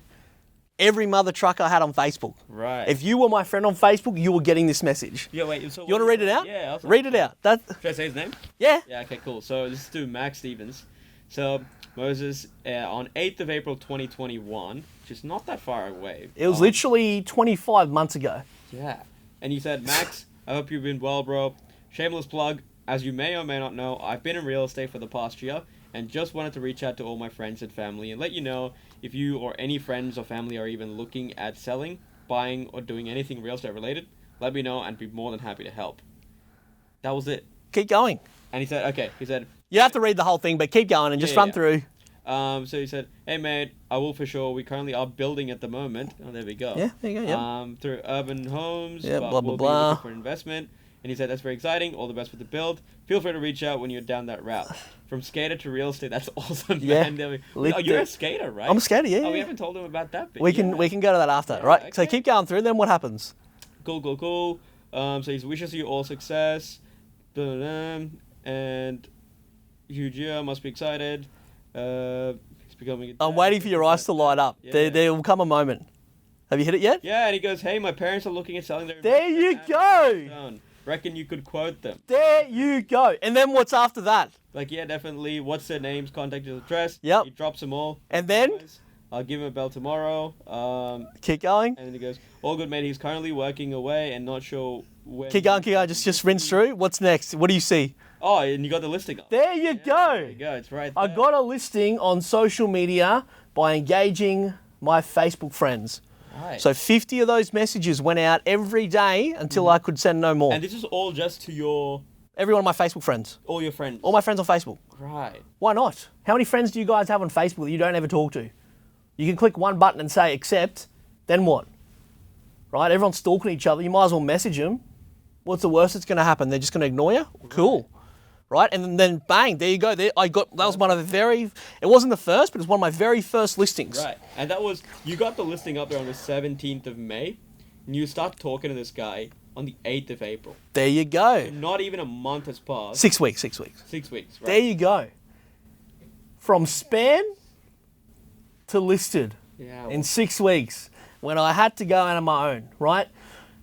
S2: every mother truck I had on Facebook.
S1: Right.
S2: If you were my friend on Facebook, you were getting this message.
S1: Yeah, wait. So
S2: you want to read it out?
S1: Yeah.
S2: Read it out.
S1: Should I say his name?
S2: Yeah.
S1: Yeah, okay, cool. So this is to Max Stevens. So Moses, on 8th of April 2021, which is not that far away.
S2: It was literally 25 months ago.
S1: Yeah. And you said, Max, I hope you've been well, bro. Shameless plug. As you may or may not know, I've been in real estate for the past year and just wanted to reach out to all my friends and family and let you know if you or any friends or family are even looking at selling, buying, or doing anything real estate related, let me know and be more than happy to help. That was it.
S2: Keep going.
S1: And he said, okay, he said...
S2: You have to read the whole thing, but keep going and just run through.
S1: So he said, hey, mate, I will for sure. We currently are building at the moment. Oh, there we go.
S2: Yeah, there you go, yeah.
S1: Through urban homes.
S2: Yeah,
S1: but
S2: blah, blah,
S1: we'll
S2: blah.
S1: be looking for investment. And he said, that's very exciting. All the best with the build. Feel free to reach out when you're down that route. From skater to real estate, that's awesome, man. Oh, you're a skater, right?
S2: I'm a skater, yeah.
S1: Oh, we haven't told him about that bit.
S2: We can go to that after, right? Okay. So keep going through, then what happens?
S1: Cool. So he wishes you all success. And huge year, must be excited. He's becoming a dad.
S2: I'm waiting for your eyes to light up. Yeah. There will come a moment. Have you hit it yet?
S1: Yeah, and he goes, hey, my parents are looking at selling their...
S2: There you go!
S1: Reckon you could quote them.
S2: There you go. And then what's after that?
S1: Like, yeah, definitely. What's their names, contact address.
S2: Yep.
S1: He drops them all.
S2: And then?
S1: I'll give him a bell tomorrow.
S2: Keep going.
S1: And then he goes, all good, mate. He's currently working away and not sure when.
S2: Keep going. Just rinse through. What's next? What do you see?
S1: Oh, and you got the listing up.
S2: There you go.
S1: There you go. It's right there.
S2: I got a listing on social media by engaging my Facebook friends.
S1: Right.
S2: So 50 of those messages went out every day until I could send no more.
S1: And this is all just to your...
S2: Every one of my Facebook friends.
S1: All your friends.
S2: All my friends on Facebook.
S1: Right.
S2: Why not? How many friends do you guys have on Facebook that you don't ever talk to? You can click one button and say accept, then what? Right? Everyone's stalking each other. You might as well message them. What's the worst that's going to happen? They're just going to ignore you? Cool. Right? And then bang, there you go. That was one of the it wasn't the first, but it was one of my very first listings.
S1: Right. And you got the listing up there on the 17th of May, and you start talking to this guy on the 8th of April.
S2: There you go.
S1: Not even a month has passed.
S2: 6 weeks. 6
S1: weeks, right.
S2: There you go. From spam to listed in 6 weeks when I had to go out on my own, right?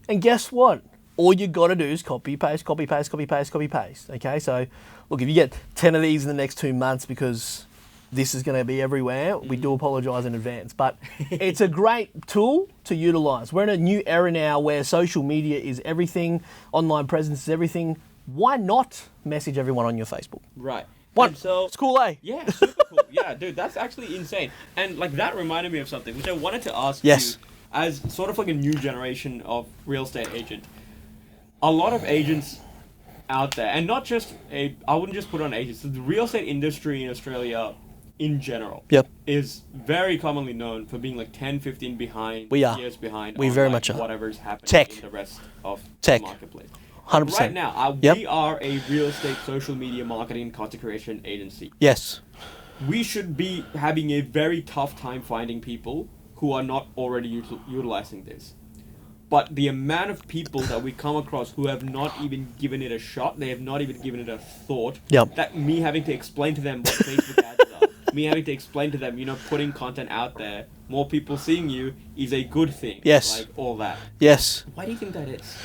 S2: And guess what? All you got to do is copy, paste. Okay, so look, if you get 10 of these in the next 2 months because this is going to be everywhere, we do apologise in advance. But it's a great tool to utilise. We're in a new era now where social media is everything, online presence is everything. Why not message everyone on your Facebook?
S1: Right.
S2: What? So, it's cool, eh?
S1: Yeah, super cool. Yeah, dude, that's actually insane. And like that reminded me of something which I wanted to ask you as sort of like a new generation of real estate agent. A lot of agents out there, and not just I wouldn't just put on agents, the real estate industry in Australia in general is very commonly known for being like 10, 15 behind, years behind.
S2: We very much are.
S1: Whatever's happening in the rest of the marketplace.
S2: 100%.
S1: Right now, we are a real estate social media marketing and content creation agency.
S2: Yes.
S1: We should be having a very tough time finding people who are not already utilizing this. But the amount of people that we come across who have not even given it a shot, they have not even given it a thought, that me having to explain to them what Facebook ads are, me having to explain to them, putting content out there, more people seeing you is a good thing.
S2: Yes.
S1: Like all that.
S2: Yes.
S1: Why do you think that is?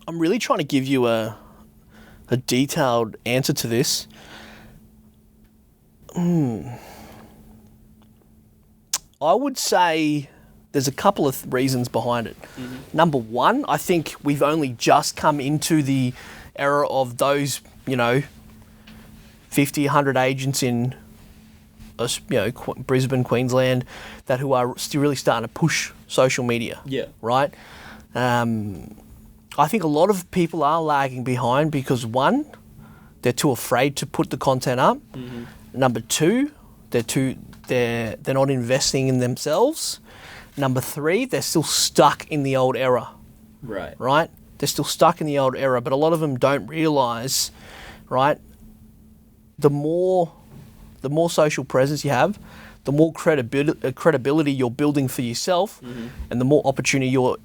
S2: I'm really trying to give you a detailed answer to this. I would say there's a couple of reasons behind it. Mm-hmm. Number one, I think we've only just come into the era of those, 50, 100 agents in, Brisbane, Queensland, who are still really starting to push social media.
S1: Yeah.
S2: Right? I think a lot of people are lagging behind because one, they're too afraid to put the content up. Mm-hmm. Number two, they're not investing in themselves. Number three, they're still stuck in the old era.
S1: Right.
S2: Right? They're still stuck in the old era, but a lot of them don't realise, right? The more social presence you have, the more credibility you're building for yourself, and the more opportunity you're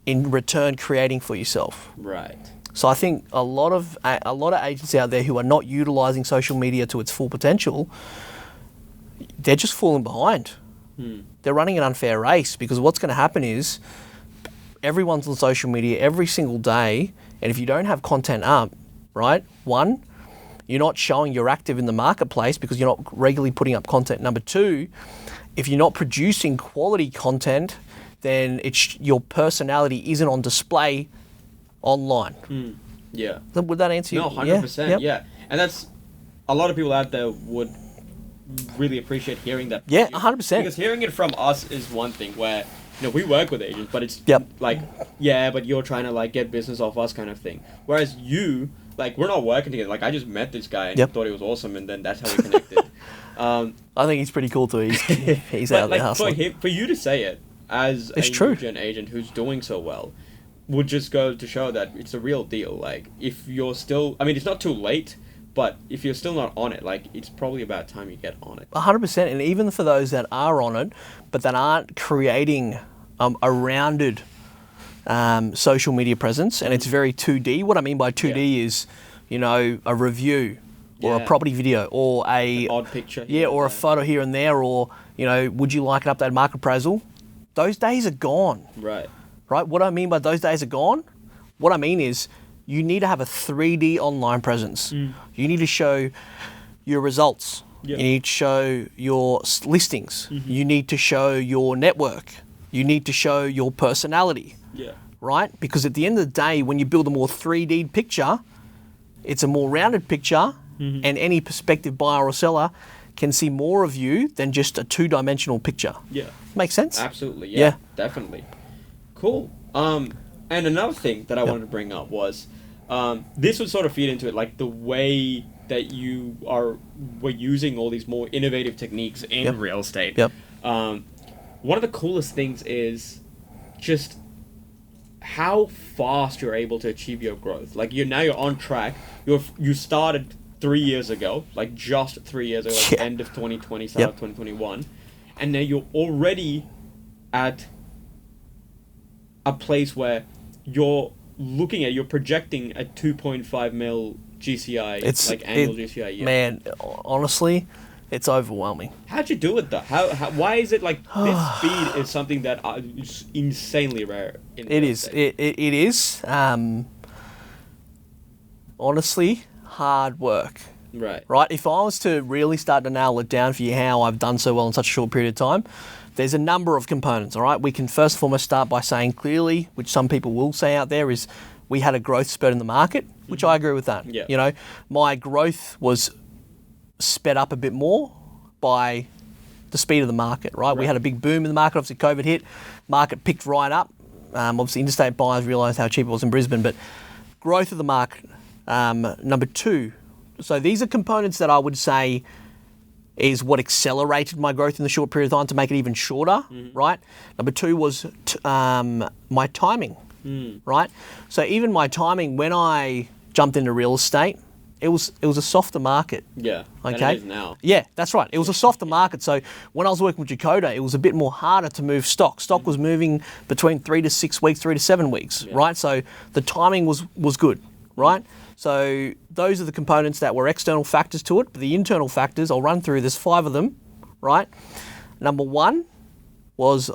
S2: in return creating for yourself.
S1: Right.
S2: So I think a lot of agents out there who are not utilising social media to its full potential, they're just falling behind. They're running an unfair race because what's going to happen is everyone's on social media every single day, and if you don't have content up, right, one, you're not showing you're active in the marketplace because you're not regularly putting up content. Number two, if you're not producing quality content, then your personality isn't on display online.
S1: Yeah.
S2: Would that answer you?
S1: No, 100%. Yeah. And that's a lot of people out there would really appreciate hearing that.
S2: Yeah, 100%.
S1: Because hearing it from us is one thing where, we work with agents, but it's like, but you're trying to like get business off us kind of thing. Whereas you, like, we're not working together. Like, I just met this guy and thought he was awesome, and then that's how we connected.
S2: I think he's pretty cool too. He's out there hustling.
S1: For you to say it as a new-gen agent who's doing so well would just go to show that it's a real deal. Like, if you're still, it's not too late, but if you're still not on it, like, it's probably about time you get on it.
S2: 100%. And even for those that are on it, but that aren't creating a rounded social media presence, and it's very 2D. What I mean by 2D is, a review or a property video or an
S1: odd picture.
S2: or a photo here and there, or, would you like an updated market appraisal? those days are gone.
S1: Right.
S2: Right? What I mean by those days are gone, what I mean is you need to have a 3D online presence. You need to show your results. Yep. You need to show your listings. You need to show your network. You need to show your personality.
S1: Yeah.
S2: Right? Because at the end of the day, when you build a more 3D picture, it's a more rounded picture, and any prospective buyer or seller can see more of you than just a 2-dimensional picture.
S1: Yeah.
S2: Make sense?
S1: Absolutely. Yeah. Definitely. Cool. And another thing that I wanted to bring up was, this would sort of feed into it, like the way that we're using all these more innovative techniques in real estate.
S2: Yep.
S1: One of the coolest things is just how fast you're able to achieve your growth. Like you're on track. You started 3 years ago, like just 3 years ago, like end of 2020, start of 2021, and now you're already at a place where you're projecting a 2.5 mil GCI, annual GCI a year.
S2: Man, honestly, it's overwhelming.
S1: How'd you do it though? Why is it like this speed is something that is insanely rare in real estate?
S2: It is. Honestly, hard work.
S1: Right.
S2: Right? If I was to really start to nail it down for you how I've done so well in such a short period of time, there's a number of components, all right? We can first and foremost start by saying clearly, which some people will say out there, is we had a growth spurt in the market, which I agree with that.
S1: Yeah.
S2: You know, my growth was sped up a bit more by the speed of the market, right? We had a big boom in the market. Obviously, COVID hit, market picked right up. Obviously, interstate buyers realised how cheap it was in Brisbane, but growth of the market. Number two, so these are components that I would say is what accelerated my growth in the short period of time to make it even shorter, right? Number two was my timing, right? So even my timing, when I jumped into real estate, it was a softer market.
S1: Yeah,
S2: okay.
S1: Than it is now.
S2: Yeah, that's right. It was a softer market. So when I was working with Jacoda, it was a bit more harder to move stock. Stock was moving between 3 to 6 weeks, 3 to 7 weeks, right? So the timing was good, right? So those are the components that were external factors to it. But the internal factors, I'll run through, there's 5 of them, right? Number one was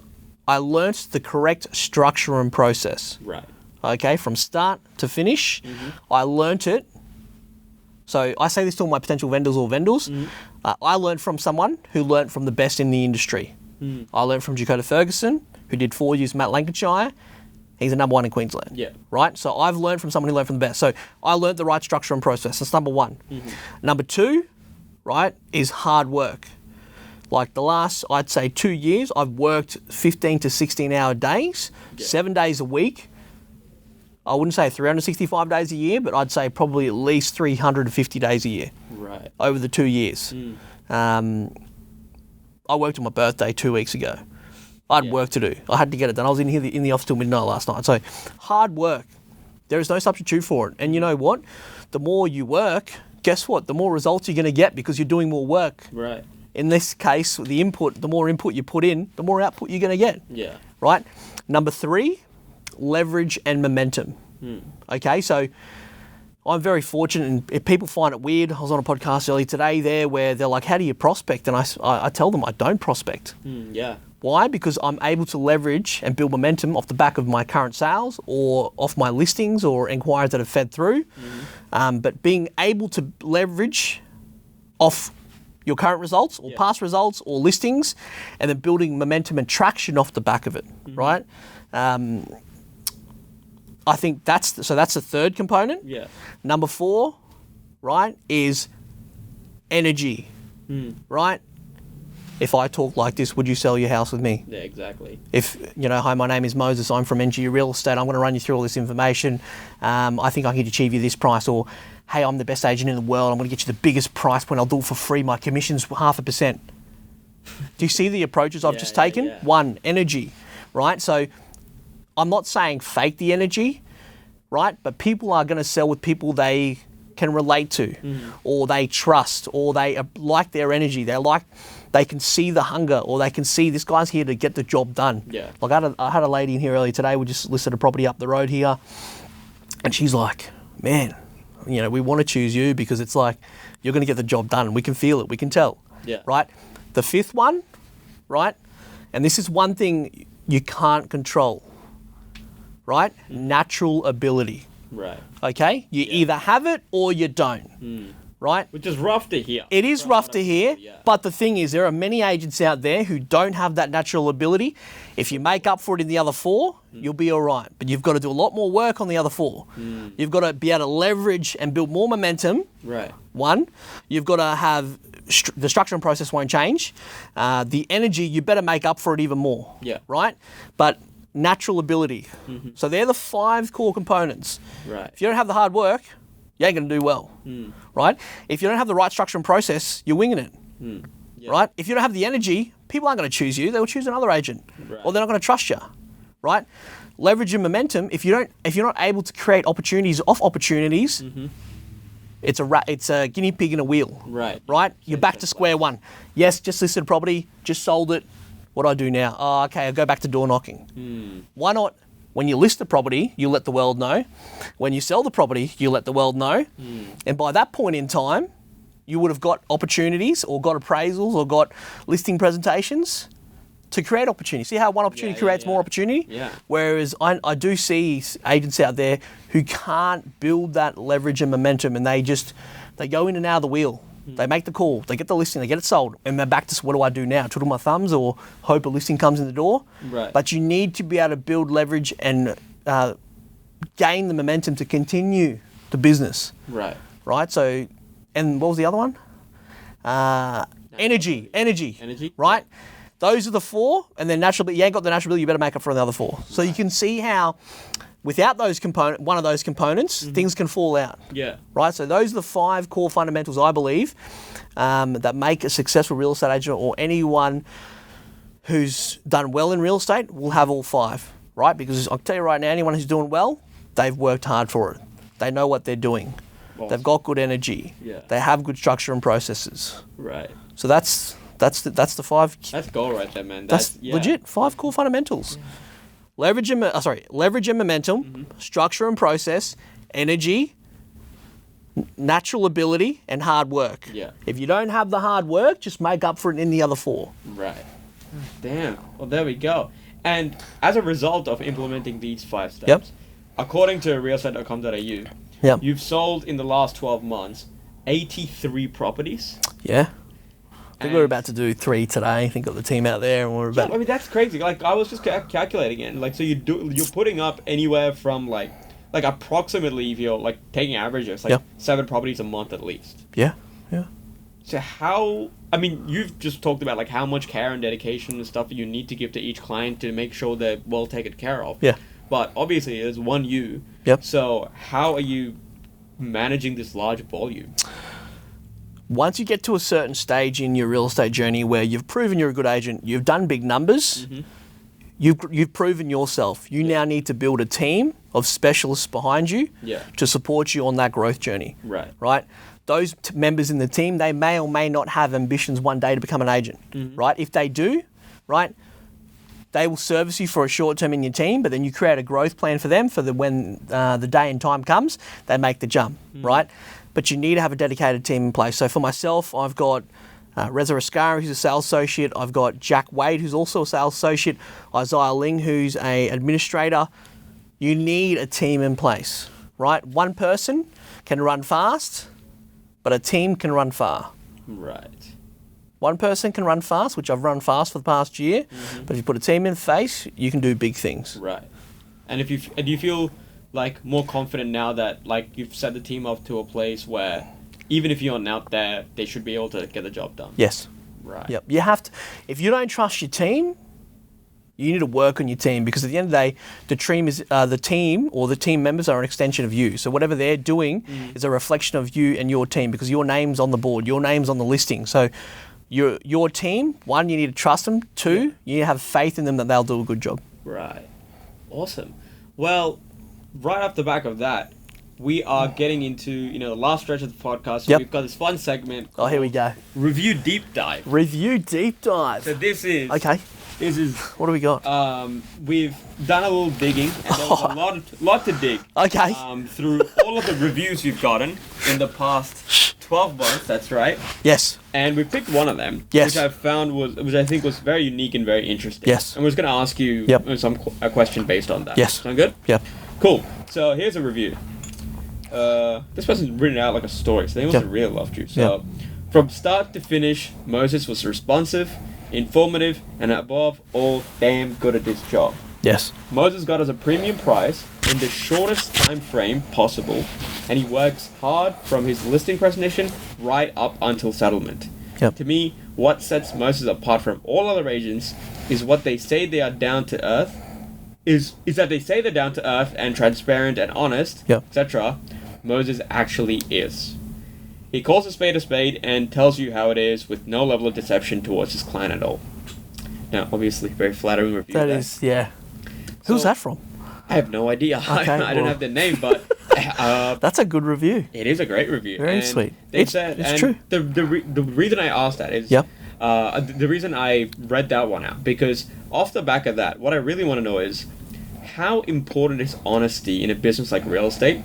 S2: I learnt the correct structure and process.
S1: Right.
S2: Okay, from start to finish, I learnt it. So I say this to all my potential vendors or vendors. I learned from someone who learnt from the best in the industry. I learnt from Jacoda Ferguson, who did 4 years Matt Lancashire. He's a number 1 in Queensland.
S1: Yeah.
S2: Right? So I've learned from someone who learned from the best. So I learned the right structure and process. That's number 1. Number 2, right, is hard work. Like the last, I'd say 2 years, I've worked 15 to 16 hour days, 7 days a week. I wouldn't say 365 days a year, but I'd say probably at least 350 days a year.
S1: Right.
S2: Over the 2 years. I worked on my birthday 2 weeks ago. I had work to do. I had to get it done. I was in here in the office till midnight last night. So hard work. There is no substitute for it. And you know what? The more you work, guess what? The more results you're going to get because you're doing more work.
S1: Right.
S2: In this case, the more input you put in, the more output you're going to get.
S1: Yeah.
S2: Right? Number 3, leverage and momentum. Okay, so I'm very fortunate, and if people find it weird, I was on a podcast earlier today there where they're like, how do you prospect? And I tell them I don't prospect.
S1: Yeah.
S2: Why? Because I'm able to leverage and build momentum off the back of my current sales or off my listings or inquiries that have fed through. But being able to leverage off your current results or past results or listings and then building momentum and traction off the back of it, right? I think that's the third component. Yeah. Number 4, right, is energy, right? If I talk like this, would you sell your house with me?
S1: Yeah, exactly.
S2: If, hi, my name is Moses, I'm from NGU Real Estate, I'm going to run you through all this information. I think I can achieve you this price. Or, hey, I'm the best agent in the world, I'm going to get you the biggest price point, I'll do it for free, my commission's 0.5%. Do you see the approaches I've just taken? 1, energy, right? So I'm not saying fake the energy, right? But people are going to sell with people they can relate to, or they trust, or they like their energy. They can see the hunger, or they can see this guy's here to get the job done. Yeah. Like I had a lady in here earlier today. We just listed a property up the road here, and she's like, "Man, we want to choose you because it's like you're going to get the job done. We can feel it. We can tell." Yeah. Right. The 5th one, right? And this is one thing you can't control, right? Natural ability.
S1: Right.
S2: Okay? You either have it or you don't, right?
S1: Which is rough to hear.
S2: It is rough to hear, but the thing is, there are many agents out there who don't have that natural ability. If you make up for it in the other 4, you'll be all right. But you've got to do a lot more work on the other 4. You've got to be able to leverage and build more momentum.
S1: Right.
S2: 1, you've got to have the structure and process won't change. The energy, you better make up for it even more.
S1: Yeah.
S2: Right? But natural ability. So they're the 5 core components.
S1: Right.
S2: If you don't have the hard work, you ain't going to do well. Right? If you don't have the right structure and process, you're winging it. Right? If you don't have the energy, people aren't going to choose you. They'll choose another agent. Right. Or they're not going to trust you. Right? Leverage your momentum. If you're not able to create opportunities off opportunities, it's a guinea pig in a wheel.
S1: Right.
S2: Right? You're back to square one. Yes, just listed a property, just sold it. What do I do now? Oh, okay, I'll go back to door knocking. Why not? When you list the property, you let the world know. When you sell the property, you let the world know. And by that point in time, you would have got opportunities or got appraisals or got listing presentations to create opportunity. See how one opportunity creates more opportunity?
S1: Yeah.
S2: Whereas I do see agents out there who can't build that leverage and momentum, and they go in and out of the wheel. They make the call, they get the listing, they get it sold, and they're back to what do I do now? Twiddle my thumbs or hope a listing comes in the door?
S1: Right.
S2: But you need to be able to build leverage and gain the momentum to continue the business.
S1: Right.
S2: Right? So, and what was the other one? Energy.
S1: Energy.
S2: Right? Those are the 4, and then natural, but you ain't got the natural ability, you better make up for the other 4. So you can see how without one of those components, things can fall out.
S1: Yeah.
S2: Right? So those are the 5 core fundamentals, I believe, that make a successful real estate agent, or anyone who's done well in real estate will have all 5, right? Because I'll tell you right now, anyone who's doing well, they've worked hard for it. They know what they're doing. Awesome. They've got good energy.
S1: Yeah.
S2: They have good structure and processes.
S1: Right.
S2: So that's the 5.
S1: That's gold right there, man.
S2: That's legit. 5 core fundamentals. Yeah. Leverage and momentum, structure and process, energy, natural ability, and hard work.
S1: Yeah.
S2: If you don't have the hard work, just make up for it in the other 4.
S1: Right. Damn. Well, there we go. And as a result of implementing these 5 steps, according to realestate.com.au, you've sold in the last 12 months 83 properties.
S2: Yeah. I think we're about to do 3 today. I think got the team out there, and we're about.
S1: Yeah, I mean that's crazy. Like I was just calculating it. Like so you're putting up anywhere from like approximately, if you're like taking averages, like 7 properties a month at least.
S2: Yeah. Yeah.
S1: So how? I mean, you've just talked about like how much care and dedication and stuff you need to give to each client to make sure they're well taken care of.
S2: Yeah.
S1: But obviously, there's one you.
S2: Yep.
S1: So how are you managing this large volume?
S2: Once you get to a certain stage in your real estate journey where you've proven you're a good agent, you've done big numbers, you've proven yourself. You now need to build a team of specialists behind you to support you on that growth journey.
S1: Right.
S2: Right? Those members in the team, they may or may not have ambitions one day to become an agent. Right? If they do, right, they will service you for a short term in your team, but then you create a growth plan for them for when the day and time comes, they make the jump. Right? But you need to have a dedicated team in place. So for myself, I've got Reza Ascari, who's a sales associate. I've got Jack Wade, who's also a sales associate. Isaiah Ling, who's an administrator. You need a team in place, right? One person can run fast, but a team can run far.
S1: Right.
S2: One person can run fast, which I've run fast for the past year, but if you put a team in place, you can do big things.
S1: Right. And do you feel like more confident now that like you've set the team up to a place where even if you're not there, they should be able to get the job done?
S2: Yes.
S1: Right.
S2: Yep. You have to. If you don't trust your team, you need to work on your team, because at the end of the day, the team or the team members are an extension of you. So whatever they're doing is a reflection of you and your team, because your name's on the board, your name's on the listing. So your team, 1, you need to trust them. 2, you need to have faith in them that they'll do a good job.
S1: Right. Awesome. Well, right off the back of that, we are getting into the last stretch of the podcast. So we've got this fun segment.
S2: Oh, here we go.
S1: Review deep dive.
S2: Review deep dive.
S1: So this is
S2: okay.
S1: This is
S2: what do we got?
S1: We've done a little digging, and there was a lot to dig.
S2: Okay.
S1: Through all of the reviews you've gotten in the past 12 months, that's right.
S2: Yes.
S1: And we picked one of them,
S2: yes.
S1: which I think was very unique and very interesting.
S2: Yes.
S1: And we're going to ask you a question based on that.
S2: Yes.
S1: Sound good?
S2: Yeah.
S1: Cool. So here's a review. This person's written out like a story, so they must have really loved you. So, from start to finish, Moses was responsive, informative, and above all, damn good at this job.
S2: Yes.
S1: Moses got us a premium price in the shortest time frame possible, and he works hard from his listing presentation right up until settlement.
S2: Yep.
S1: To me, what sets Moses apart from all other agents is what they say they are down to earth. Is that they say they're down to earth and transparent and honest, etc. Moses actually is. He calls a spade and tells you how it is with no level of deception towards his client at all. Now, obviously, very flattering review.
S2: That is, yeah. So, who's that from?
S1: I have no idea. Okay, I don't have the name, but...
S2: that's a good review.
S1: It is a great review.
S2: Very sweet.
S1: It's
S2: true.
S1: The reason I asked that is... the reason I read that one out, because off the back of that, what I really want to know is how important is honesty in a business like real estate,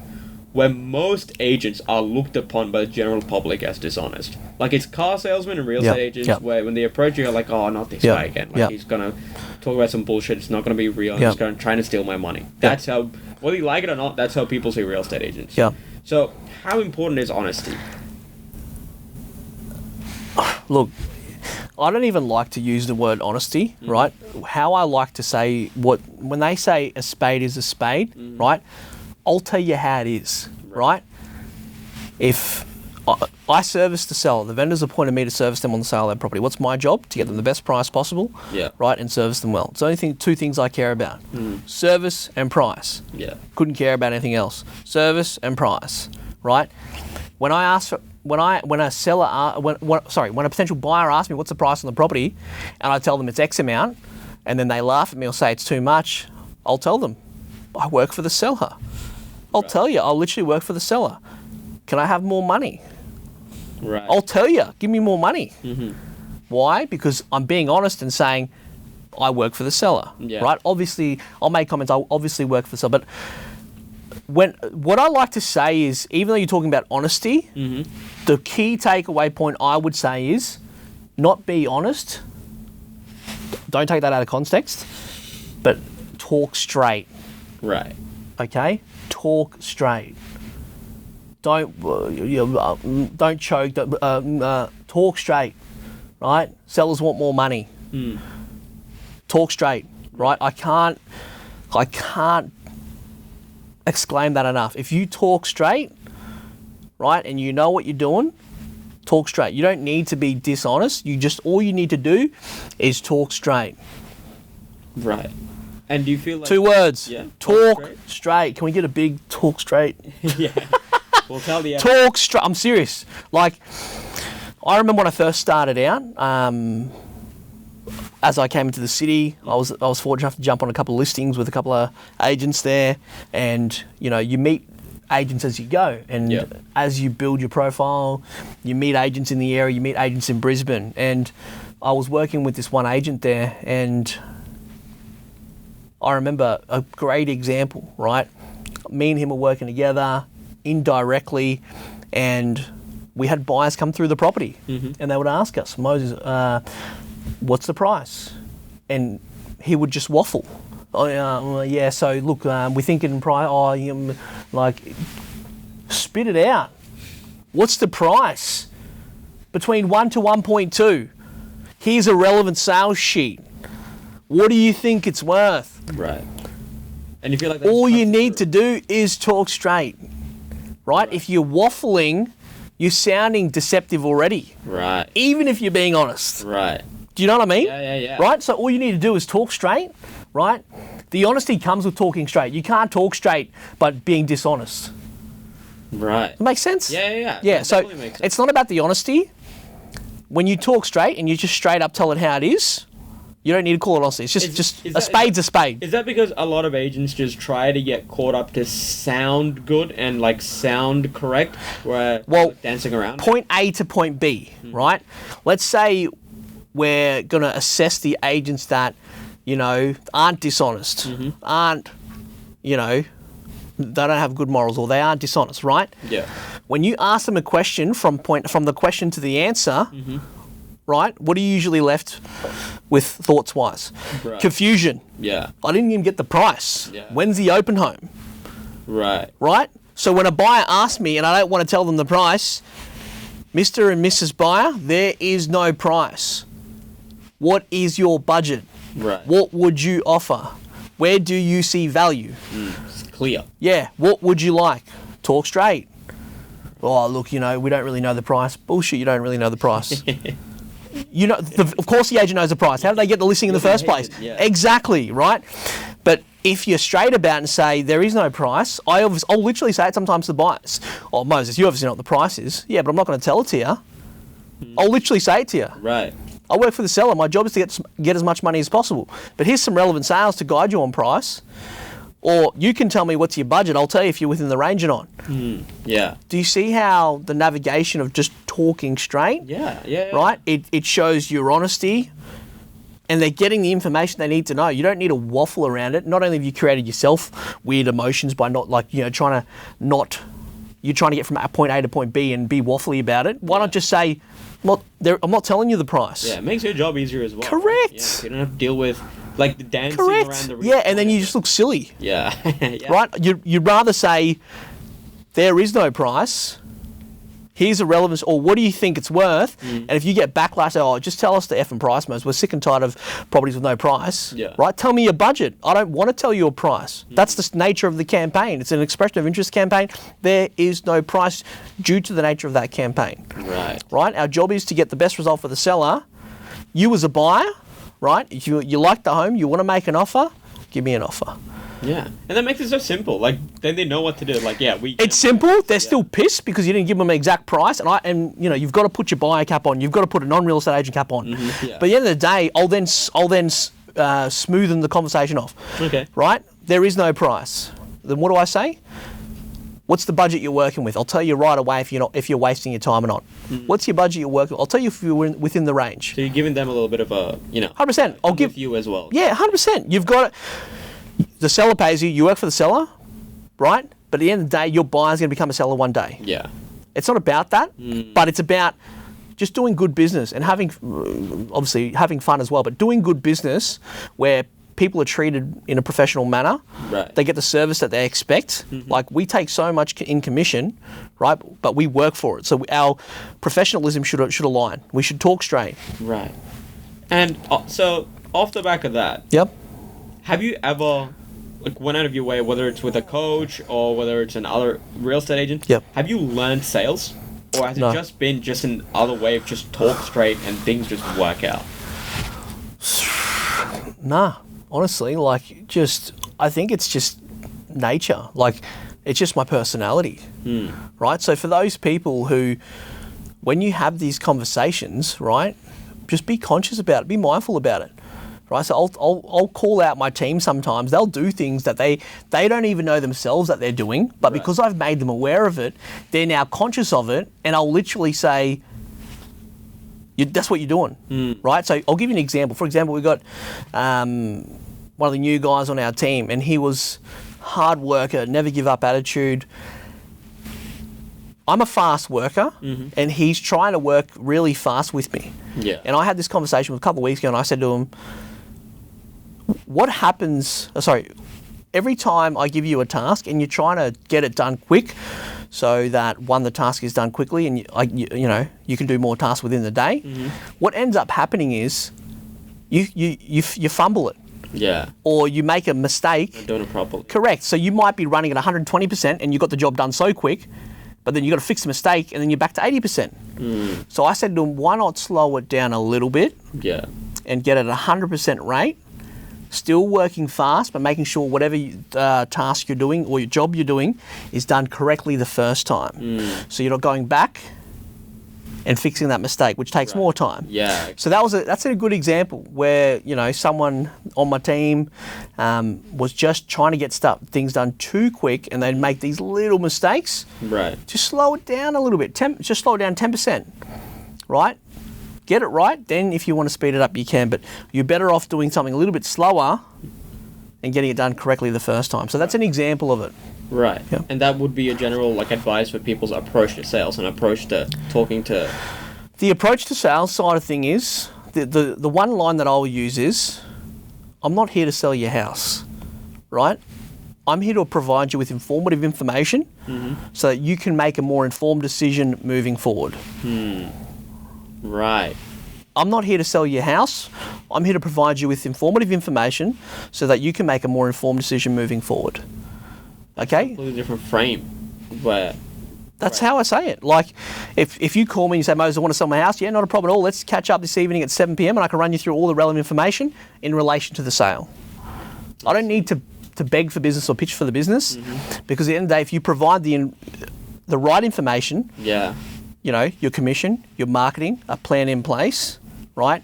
S1: where most agents are looked upon by the general public as dishonest. Like, it's car salesmen and real estate agents where when they approach you, you're like, oh, not this guy again. Like, he's going to talk about some bullshit. It's not going to be real. He's trying to steal my money. That's how, whether you like it or not, that's how people see real estate agents.
S2: Yeah.
S1: So, how important is honesty?
S2: Look, I don't even like to use the word honesty, right? How I like to say when they say a spade is a spade, right? I'll tell you how it is, right? If I service the seller, the vendors appointed me to service them on the sale of their property. What's my job? To get them the best price possible, right, and service them well. It's only two things I care about: service and price. Yeah. Couldn't care about anything else. Service and price, right? When a potential buyer asks me what's the price on the property, and I tell them it's X amount, and then they laugh at me or say it's too much, I'll tell them I work for the seller. I'll tell you, I'll literally work for the seller. Can I have more money?
S1: Right.
S2: I'll tell you, give me more money. Why? Because I'm being honest and saying I work for the seller, right? Obviously, I'll make comments, I obviously work for the seller, but what I like to say is, even though you're talking about honesty, the key takeaway point I would say is not be honest. Don't take that out of context, but talk straight.
S1: Right.
S2: Okay? Talk straight. Don't choke. Talk straight. Right? Sellers want more money. Talk straight. Right? I can't exclaim that enough. If you talk straight, right, and you know what you're doing, talk straight. You don't need to be dishonest. All you need to do is talk straight.
S1: Right. And do you feel like...
S2: 2 words.
S1: Yeah.
S2: Talk straight. Can we get a big talk straight?
S1: Yeah. We'll tell the...
S2: Talk straight. I'm serious. Like, I remember when I first started out, as I came into the city, I was fortunate enough to jump on a couple of listings with a couple of agents there, and you meet agents as you go, and as you build your profile, you meet agents in the area, you meet agents in Brisbane, and I was working with this one agent there, and I remember a great example, right? Me and him were working together indirectly, and we had buyers come through the property, and they would ask us, Moses, what's the price? And he would just waffle. So look, we're thinking price. Spit it out. What's the price? Between 1 to 1.2. Here's a relevant sales sheet. What do you think it's worth?
S1: Right. And you feel like
S2: all you need to do is talk straight, right? If you're waffling, you're sounding deceptive already.
S1: Right.
S2: Even if you're being honest.
S1: Right.
S2: Do you know what I mean?
S1: Yeah.
S2: Right? So all you need to do is talk straight, right? The honesty comes with talking straight. You can't talk straight but being dishonest.
S1: Right.
S2: It makes sense?
S1: Yeah.
S2: Yeah, so it's not about the honesty. When you talk straight and you just straight up tell it how it is, you don't need to call it honesty. It's just a spade's a spade.
S1: Is that because a lot of agents just try to get caught up to sound good and sound correct, where dancing around?
S2: Point A to point B, right? Let's say we're going to assess the agents that, aren't dishonest, aren't, they don't have good morals, or they aren't dishonest, right?
S1: Yeah.
S2: when you ask them a question from the question to the answer, right? What are you usually left with thoughts-wise?
S1: Right.
S2: Confusion.
S1: Yeah.
S2: I didn't even get the price.
S1: Yeah.
S2: When's the open home?
S1: Right.
S2: Right? So when a buyer asks me and I don't want to tell them the price, Mr. and Mrs. Buyer, there is no price. What is your budget?
S1: Right.
S2: What would you offer? Where do you see value?
S1: It's clear.
S2: Yeah. What would you like? Talk straight. Oh, look, we don't really know the price. Bullshit, you don't really know the price. Of course the agent knows the price. How did they get the listing in the first place?
S1: Yeah.
S2: Exactly, right? But if you're straight about it and say there is no price, I'll literally say it sometimes to the buyers. Oh, Moses, you obviously know what the price is. Yeah, but I'm not going to tell it to you. I'll literally say it to you.
S1: Right.
S2: I work for the seller. My job is to get as much money as possible. But here's some relevant sales to guide you on price. Or you can tell me what's your budget. I'll tell you if you're within the range or not.
S1: Yeah.
S2: Do you see how the navigation of just talking straight?
S1: Yeah.
S2: Right? It shows your honesty. And they're getting the information they need to know. You don't need to waffle around it. Not only have you created yourself weird emotions by not trying to get from point A to point B and be waffly about it. Why not just say, I'm not telling you the price.
S1: Yeah, it makes your job easier as well.
S2: Correct.
S1: Right? Yeah, you don't have to deal with the dancing
S2: Correct.
S1: around the
S2: Yeah, and then you just look silly.
S1: Yeah. Yeah.
S2: Right? You'd rather say, there is no price. Here's the relevance, or what do you think it's worth? And if you get backlash, just tell us the effing price, Mose. We're sick and tired of properties with no price.
S1: Yeah.
S2: Right? Tell me your budget. I don't want to tell you a price. That's the nature of the campaign. It's an expression of interest campaign. There is no price due to the nature of that campaign.
S1: Right.
S2: Right? Our job is to get the best result for the seller. You as a buyer, right? If you like the home, you want to make an offer, give me an offer.
S1: Yeah, and that makes it so simple. Then they know what to do.
S2: It's simple. They're still pissed because you didn't give them an exact price, and you've got to put your buyer cap on. You've got to put a non-real estate agent cap on.
S1: Yeah.
S2: But at the end of the day, I'll then smoothen the conversation off.
S1: Okay.
S2: Right? There is no price. Then what do I say? What's the budget you're working with? I'll tell you right away if you're wasting your time or not. What's your budget you're working with? I'll tell you if you're within the range.
S1: So you're giving them a little bit of a
S2: 100%. I'll give
S1: you as well.
S2: Yeah, 100%. You've got it. The seller pays you. You work for the seller, right? But at the end of the day, your buyer's going to become a seller one day.
S1: Yeah.
S2: It's not about that, but it's about just doing good business and having fun as well. But doing good business where people are treated in a professional manner.
S1: Right.
S2: They get the service that they expect. Like, we take so much in commission, right? But we work for it. So our professionalism should align. We should talk straight.
S1: Right. And so off the back of that.
S2: Yep.
S1: Have you ever went out of your way, whether it's with a coach or whether it's another real estate agent?
S2: Yep.
S1: Have you learned sales? Or has it just been an other way of just talk straight and things just work out?
S2: Nah, honestly, I think it's just nature. It's just my personality, right? So for those people who, when you have these conversations, right, just be conscious about it, be mindful about it. Right, so I'll call out my team sometimes. They'll do things that they don't even know themselves that they're doing, but because I've made them aware of it, they're now conscious of it, and I'll literally say, that's what you're doing, right? So I'll give you an example. For example, we've got one of the new guys on our team, and he was hard worker, never give up attitude. I'm a fast worker, and he's trying to work really fast with me.
S1: Yeah.
S2: And I had this conversation a couple of weeks ago, and I said to him, what happens, every time I give you a task and you're trying to get it done quick so that, one, the task is done quickly and you can do more tasks within the day, what ends up happening is you fumble it.
S1: Yeah.
S2: Or you make a mistake.
S1: Not doing it properly.
S2: Correct. So you might be running at 120% and you got the job done so quick, but then you got to fix the mistake and then you're back to 80%. So I said to him, why not slow it down a little bit?
S1: Yeah.
S2: And get it at 100% rate, still working fast, but making sure whatever task you're doing or your job you're doing is done correctly the first time. So you're not going back and fixing that mistake, which takes more time.
S1: Yeah.
S2: So that's a good example where someone on my team was just trying to get things done too quick, and they'd make these little mistakes.
S1: Right.
S2: Just slow it down a little bit. Just slow it down 10%. Right. Get it right. Then, if you want to speed it up, you can. But you're better off doing something a little bit slower and getting it done correctly the first time. So that's an example of it.
S1: Right.
S2: Yeah.
S1: And that would be a general like advice for people's approach to sales and approach to talking to...
S2: The approach to sales side of thing is, the one line that I'll use is, I'm not here to sell your house, right? I'm here to provide you with informative information so that you can make a more informed decision moving forward.
S1: Right.
S2: I'm not here to sell your house. I'm here to provide you with informative information so that you can make a more informed decision moving forward. Okay?
S1: A completely different frame. But
S2: that's how I say it. Like, if you call me and you say, Moses, I want to sell my house, yeah, not a problem at all. Let's catch up this evening at 7 p.m. and I can run you through all the relevant information in relation to the sale. I don't need to beg for business or pitch for the business because at the end of the day, if you provide the right information, you know, your commission, your marketing, a plan in place, right?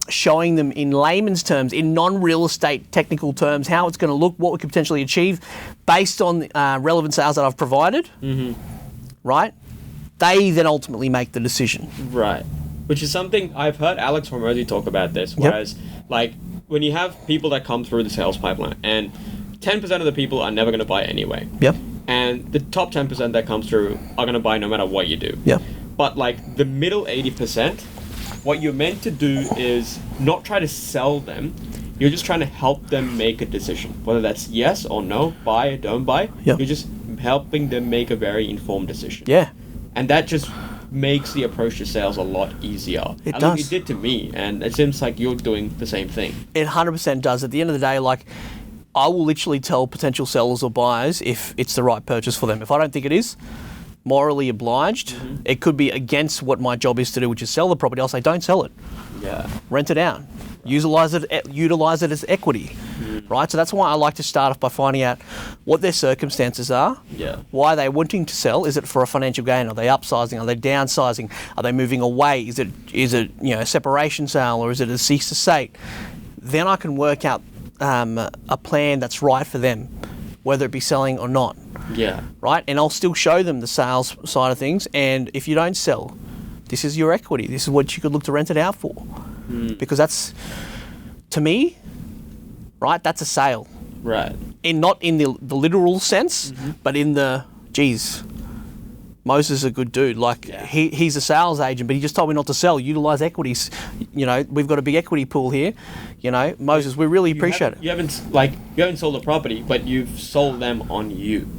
S2: Showing them in layman's terms, in non-real estate technical terms, how it's going to look, what we could potentially achieve based on relevant sales that I've provided, right? They then ultimately make the decision.
S1: Right. Which is something I've heard Alex Hormozy talk about this, whereas like when you have people that come through the sales pipeline and 10% of the people are never going to buy anyway.
S2: Yep.
S1: And the top 10% that comes through are going to buy no matter what you do.
S2: Yep.
S1: But like the middle 80%, what you're meant to do is not try to sell them. You're just trying to help them make a decision. Whether that's yes or no, buy or don't buy.
S2: Yep.
S1: You're just helping them make a very informed decision.
S2: Yeah.
S1: And that just makes the approach to sales a lot easier.
S2: It does.
S1: It did to me, and it seems like you're doing the same thing.
S2: It 100% does. At the end of the day, like, I will literally tell potential sellers or buyers if it's the right purchase for them. If I don't think it is, morally obliged, it could be against what my job is to do, which is sell the property. I'll say, don't sell it.
S1: Yeah.
S2: Rent it out. Utilize it as equity. Right? So that's why I like to start off by finding out what their circumstances are.
S1: Yeah.
S2: Why are they wanting to sell? Is it for a financial gain? Are they upsizing? Are they downsizing? Are they moving away? Is it you know, a separation sale, or is it a cease to estate? Then I can work out a plan that's right for them, whether it be selling or not.
S1: Yeah.
S2: Right? And I'll still show them the sales side of things. And if you don't sell, this is your equity. This is what you could look to rent it out for. Because that's, to me, right, that's a sale.
S1: Right.
S2: Not in the literal sense, but in the, geez, Moses is a good dude. Like, he's a sales agent, but he just told me not to sell. Utilize equities. You know, we've got a big equity pool here. You know, Moses, we really appreciate it.
S1: You haven't sold a property, but you've sold them on you,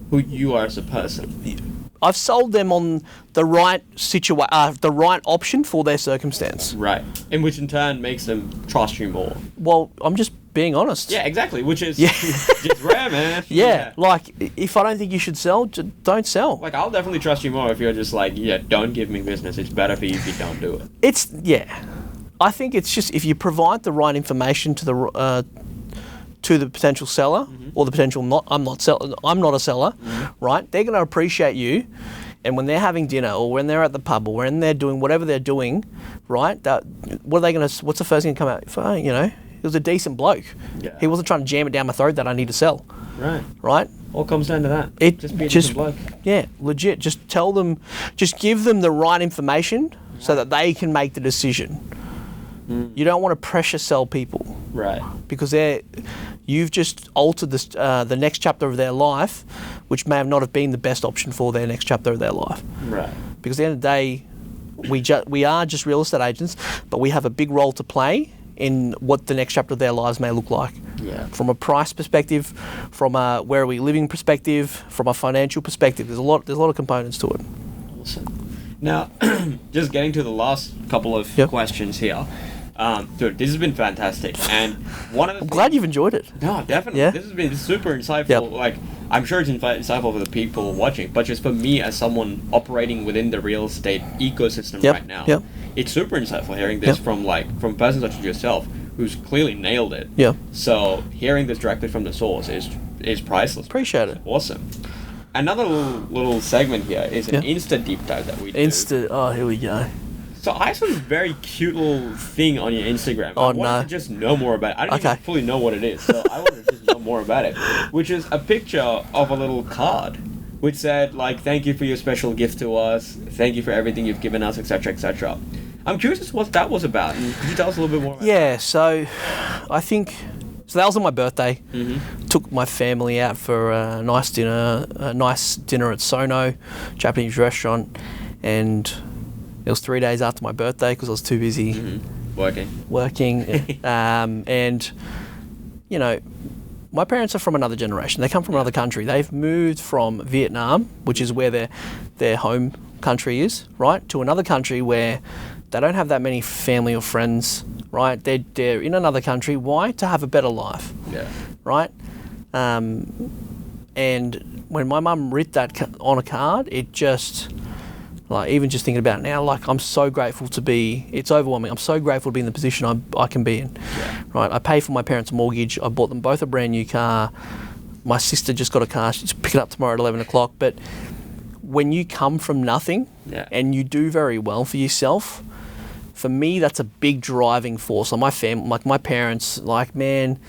S1: who you are as a person.
S2: I've sold them on the right the right option for their circumstance.
S1: Right. And which in turn makes them trust you more.
S2: Well, I'm just being honest.
S1: Yeah, exactly. Which is it's rare, man.
S2: Yeah. Like, if I don't think you should sell, don't sell.
S1: Like, I'll definitely trust you more if you're just like, don't give me business. It's better for you if you don't do it.
S2: I think it's just if you provide the right information to the potential seller or the potential I'm not a seller, right? They're going to appreciate you, and when they're having dinner or when they're at the pub or when they're doing whatever they're doing, right? What's the first thing to come out? You know, he was a decent bloke. Yeah. He wasn't trying to jam it down my throat that I need to sell.
S1: Right.
S2: Right?
S1: All comes down to that. Just be a decent bloke.
S2: Yeah, legit. Just tell them, just give them the right information so that they can make the decision. You don't want to pressure sell people. Right. Because you've just altered the next chapter of their life, which may have not have been the best option for their next chapter of their life. Right. Because at the end of the day, we are just real estate agents, but we have a big role to play in what the next chapter of their lives may look like. Yeah. From a price perspective, from a where are we living perspective, from a financial perspective. There's a lot of components to it.
S1: Awesome. Now, just getting to the last couple of questions here. Dude, this has been fantastic, and I'm
S2: glad you've enjoyed it.
S1: No, definitely. Yeah? This has been super insightful. Yep. Like, I'm sure it's insightful for the people watching, but just for me as someone operating within the real estate ecosystem right now, it's super insightful hearing this from a person such as yourself, who's clearly nailed it. Yeah. So hearing this directly from the source is priceless.
S2: Appreciate it.
S1: Awesome. Another little segment here is an Insta deep dive that we do.
S2: Oh, here we go.
S1: So I saw this very cute little thing on your Instagram. I wanted to just know more about it. I don't even fully know what it is, so I wanted to just know more about it. Which is a picture of a little card, which said, like, thank you for your special gift to us, thank you for everything you've given us, etc., etc. I'm curious as to what that was about. And could you tell us a little bit more about that?
S2: So I think So that was on my birthday. Took my family out for a nice dinner at Sono, Japanese restaurant, and it was 3 days after my birthday because I was too busy working. And, you know, my parents are from another generation. They come from another country. They've moved from Vietnam, which is where their home country is, right, to another country where they don't have that many family or friends, right? They're in another country. Why? To have a better life. Yeah. Right? And when my mum writ that on a card, it just, like, even just thinking about it now, like, I'm so grateful to be, it's overwhelming. I'm so grateful to be in the position I can be in. Yeah. Right? I pay for my parents' mortgage. I bought them both a brand new car. My sister just got a car. She's picking up tomorrow at 11 o'clock. But when you come from nothing and you do very well for yourself, for me, that's a big driving force. Like my family, like my parents, like, man,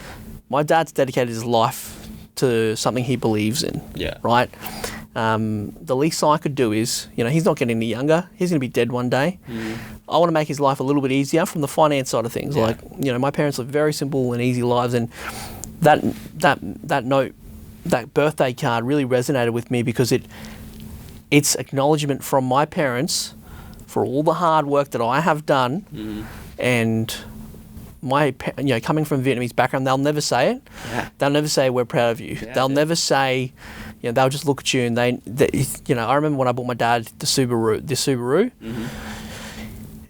S2: my dad's dedicated his life to something he believes in. Yeah. Right? The least I could do is, you know, he's not getting any younger. He's going to be dead one day. I want to make his life a little bit easier from the finance side of things. Yeah. Like, you know, my parents live very simple and easy lives, and that note, that birthday card really resonated with me because it's acknowledgement from my parents for all the hard work that I have done, and coming from Vietnamese background, they'll never say it. Yeah. They'll never say we're proud of you. Yeah, they'll never say, you know, they'll just look at you and they you know, I remember when I bought my dad the Subaru.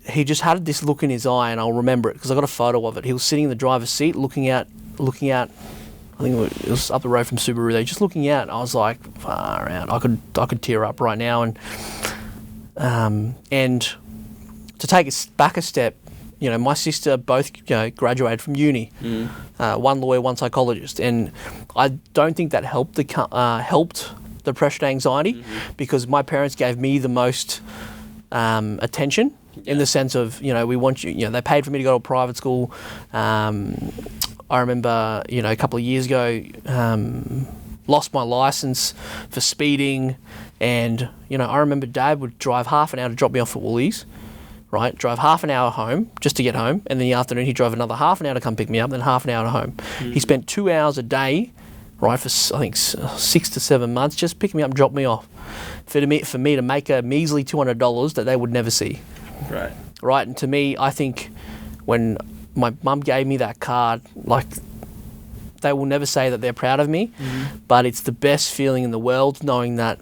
S2: He just had this look in his eye, and I'll remember it because I got a photo of it. He was sitting in the driver's seat, looking out. I think it was up the road from Subaru. They just looking out. I was like, far out. I could tear up right now, and to take it back a step, you know, my sister both, you know, graduated from uni. One lawyer, one psychologist, and I don't think that helped depression, anxiety, because my parents gave me the most attention in the sense of, you know, we want you. You know, they paid for me to go to a private school. I remember, you know, a couple of years ago, lost my license for speeding, and, you know, I remember Dad would drive half an hour to drop me off at Woolies, right? Drive half an hour home just to get home, and in the afternoon he'd drive another half an hour to come pick me up, then half an hour to home. He spent 2 hours a day, right, for I think 6 to 7 months, just picking me up and dropping me off, for me to make a measly $200 that they would never see. Right. Right, and to me, I think when my mum gave me that card, like, they will never say that they're proud of me, but it's the best feeling in the world knowing that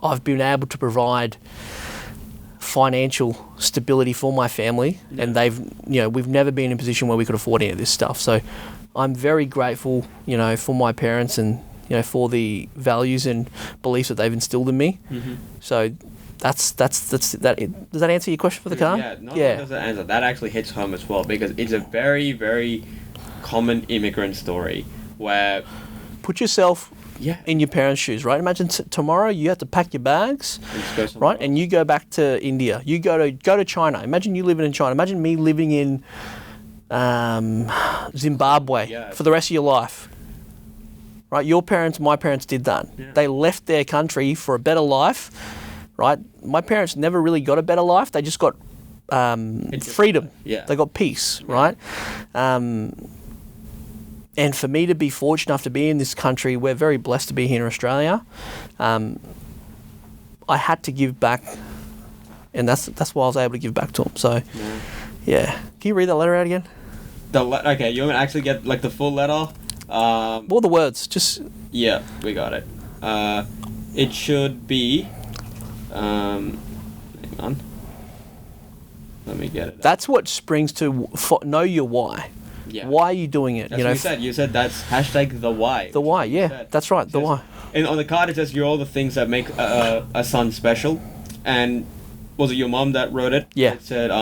S2: I've been able to provide financial stability for my family, and they've, you know, we've never been in a position where we could afford any of this stuff. So I'm very grateful, you know, for my parents and, you know, for the values and beliefs that they've instilled in me. So that's that. Does that answer your question for the car?
S1: Yeah, not only does that answer, that actually hits home as well, because it's a very, very common immigrant story where...
S2: Put yourself in your parents' shoes, right? Imagine tomorrow you have to pack your bags, right? And you go back to India. You go to China. Imagine you living in China. Imagine me living in Zimbabwe for the rest of your life. Right? Your parents, my parents did that. Yeah. They left their country for a better life. Right? My parents never really got a better life. They just got freedom. Yeah. They got peace, right? And for me to be fortunate enough to be in this country, we're very blessed to be here in Australia. I had to give back, and that's why I was able to give back to them. So, yeah. Can you read that letter out again?
S1: Okay, you want me to actually get, like, the full letter?
S2: All the words, just...
S1: Yeah, we got it. It should be... hang on. Let me get it.
S2: That's what springs to know your why. Yeah. Why are you doing it?
S1: That's what you said that's hashtag the why.
S2: The why, yeah. That's right, the why.
S1: And on the card it says you're all the things that make a son special. And was it your mom that wrote it?
S2: Yeah.
S1: It said,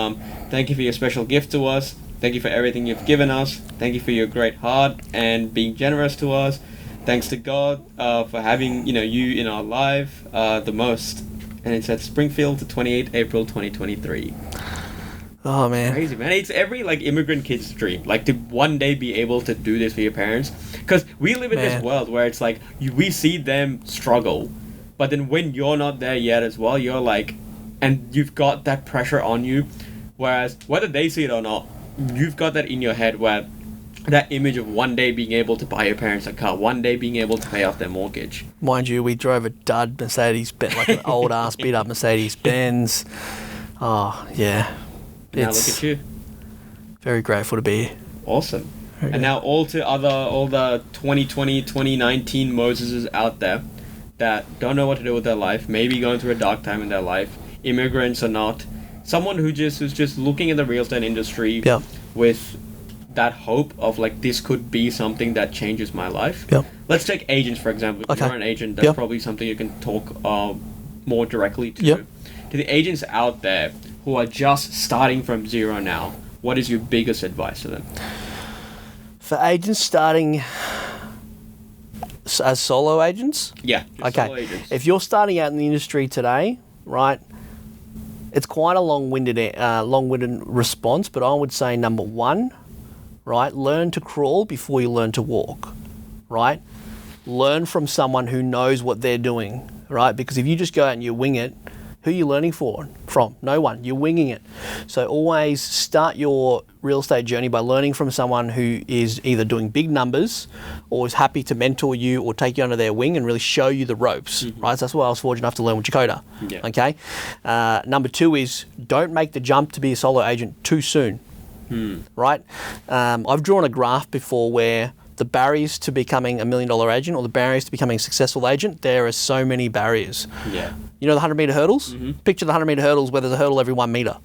S1: thank you for your special gift to us. Thank you for everything you've given us. Thank you for your great heart and being generous to us. Thanks to God for having, you know, you in our life the most. And it said Springfield to 28 April 2023.
S2: Oh, man.
S1: Crazy, man. It's every, like, immigrant kid's dream. Like, to one day be able to do this for your parents. Because we live in this world where it's like, we see them struggle. But then when you're not there yet as well, you're like... And you've got that pressure on you. Whereas, whether they see it or not, you've got that in your head where that image of one day being able to buy your parents a car, one day being able to pay off their mortgage.
S2: Mind you, we drove a dud Mercedes, like an old ass beat up Mercedes Benz. Oh yeah.
S1: Now look at you.
S2: Very grateful to be here.
S1: Awesome. And now all the 2020, 2019 Moseses out there that don't know what to do with their life, maybe going through a dark time in their life, immigrants or not, someone who's just looking at the real estate industry with that hope of like, this could be something that changes my life. Let's take agents, for example. If you're an agent, that's probably something you can talk more directly to. To the agents out there who are just starting from zero now, what is your biggest advice to them?
S2: For agents starting as solo agents?
S1: Yeah. Solo agents.
S2: If you're starting out in the industry today, right, it's quite a long-winded response, but I would say number one, right, learn to crawl before you learn to walk, right? Learn from someone who knows what they're doing, right? Because if you just go out and you wing it, who are you learning from? No one. You're winging it. So always start your real estate journey by learning from someone who is either doing big numbers or is happy to mentor you or take you under their wing and really show you the ropes, right? So that's why I was fortunate enough to learn with Jakarta, okay? Number two is don't make the jump to be a solo agent too soon, right? I've drawn a graph before where the barriers to becoming $1 million agent or the barriers to becoming a successful agent, there are so many barriers.
S1: Yeah.
S2: You know the 100-meter hurdles? Picture the 100-meter hurdles where there's a hurdle every 1 meter.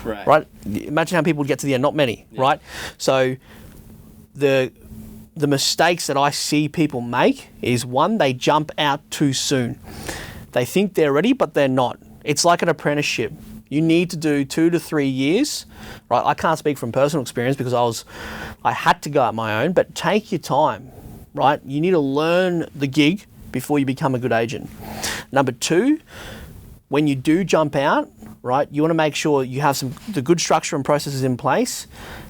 S2: Right. Imagine how people would get to the end, not many, right? So the mistakes that I see people make is, one, they jump out too soon. They think they're ready, but they're not. It's like an apprenticeship. You need to do 2 to 3 years, right? I can't speak from personal experience because I had to go at my own, but take your time, right? You need to learn the gig before you become a good agent. Number two, when you do jump out, right, you want to make sure you have the good structure and processes in place,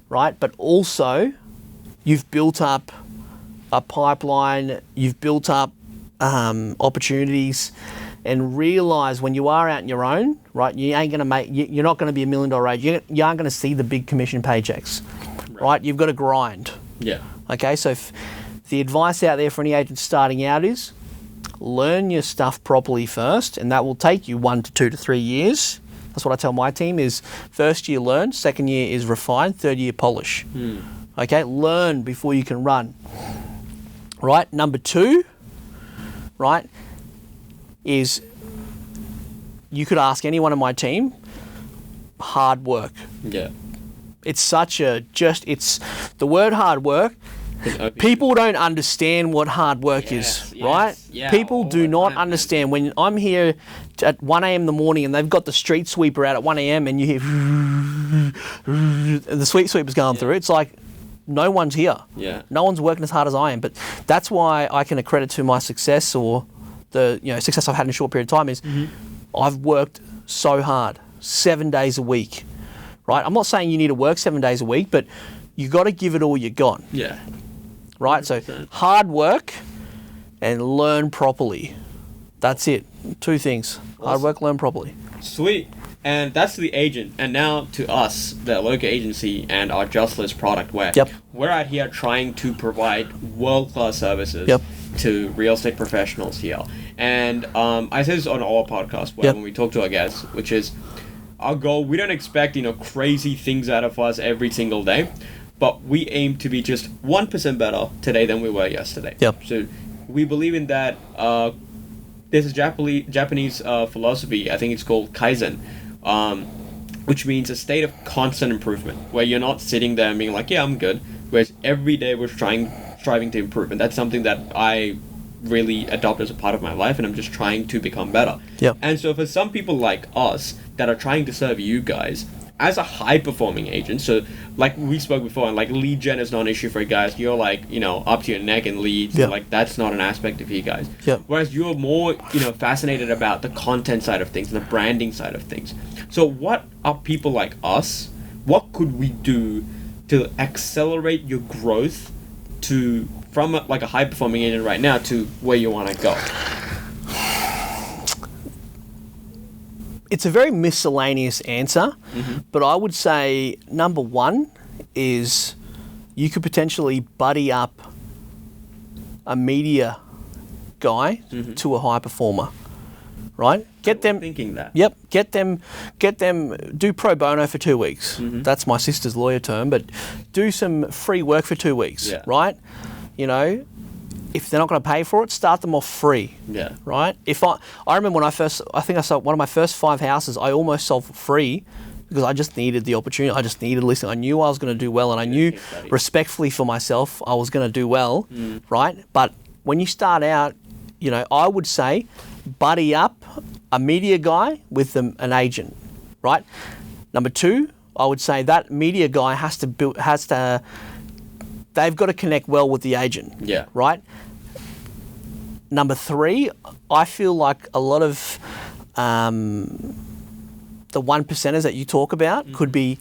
S2: right? But also you've built up a pipeline, you've built up opportunities, and realize when you are out on your own, right, you're not going to be $1 million agent. You aren't going to see the big commission paychecks, right? You've got to grind.
S1: Yeah.
S2: Okay, so the advice out there for any agent starting out is learn your stuff properly first, and that will take you 1 to 2 to 3 years. That's what I tell my team is first year learn, second year is refine, third year polish. Okay, learn before you can run. Right, number two, right, is you could ask anyone on my team, hard work.
S1: Yeah.
S2: It's the word hard work. People don't understand what hard work is, right? Yeah, people do not understand. When I'm here at 1 a.m. in the morning and they've got the street sweeper out at 1 a.m. and you hear the street sweeper's going through, it's like no one's here.
S1: Yeah.
S2: No one's working as hard as I am. But that's why I can accredit to my success or the success I've had in a short period of time is I've worked so hard, 7 days a week, right? I'm not saying you need to work 7 days a week, but you got to give it all you got.
S1: Yeah.
S2: Right? 100%. So hard work and learn properly. That's it. Two things. Awesome. Hard work, learn properly.
S1: Sweet. And that's the agent. And now to us, the local agency and our Just List product where we're out here trying to provide world-class services to real estate professionals here. And I say this on our podcast when we talk to our guests, which is our goal. We don't expect, crazy things out of us every single day, but we aim to be just 1% better today than we were yesterday. So we believe in that. There's a Japanese philosophy, I think it's called Kaizen, which means a state of constant improvement, where you're not sitting there and being like, yeah, I'm good, whereas every day we're striving to improve. And that's something that I really adopt as a part of my life, and I'm just trying to become better. And so for some people like us that are trying to serve you guys as a high-performing agent, so like we spoke before, and like lead gen is not an issue for you guys. You're like, up to your neck in leads. Like that's not an aspect of you guys. Whereas you're more, fascinated about the content side of things and the branding side of things. So what are people like us? What could we do to accelerate your growth from a high-performing agent right now to where you want to go?
S2: It's a very miscellaneous answer, but I would say number one is you could potentially buddy up a media guy to a high performer, right? Get them
S1: thinking that.
S2: Yep. Get them. Do pro bono for 2 weeks. That's my sister's lawyer term, but do some free work for 2 weeks, right? You know, if they're not going to pay for it, start them off free.
S1: Yeah.
S2: Right. If I remember when I think I sold one of my first 5 houses. I almost sold for free because I just needed the opportunity. I just needed a listing. I knew I was going to do well, and I knew respectfully for myself I was going to do well. Right. But when you start out, you know, I would say buddy up a media guy with an agent, right? Number 2, I would say that media guy they've got to connect well with the agent.
S1: Yeah.
S2: Right? Number 3, I feel like a lot of the 1%ers that you talk about could be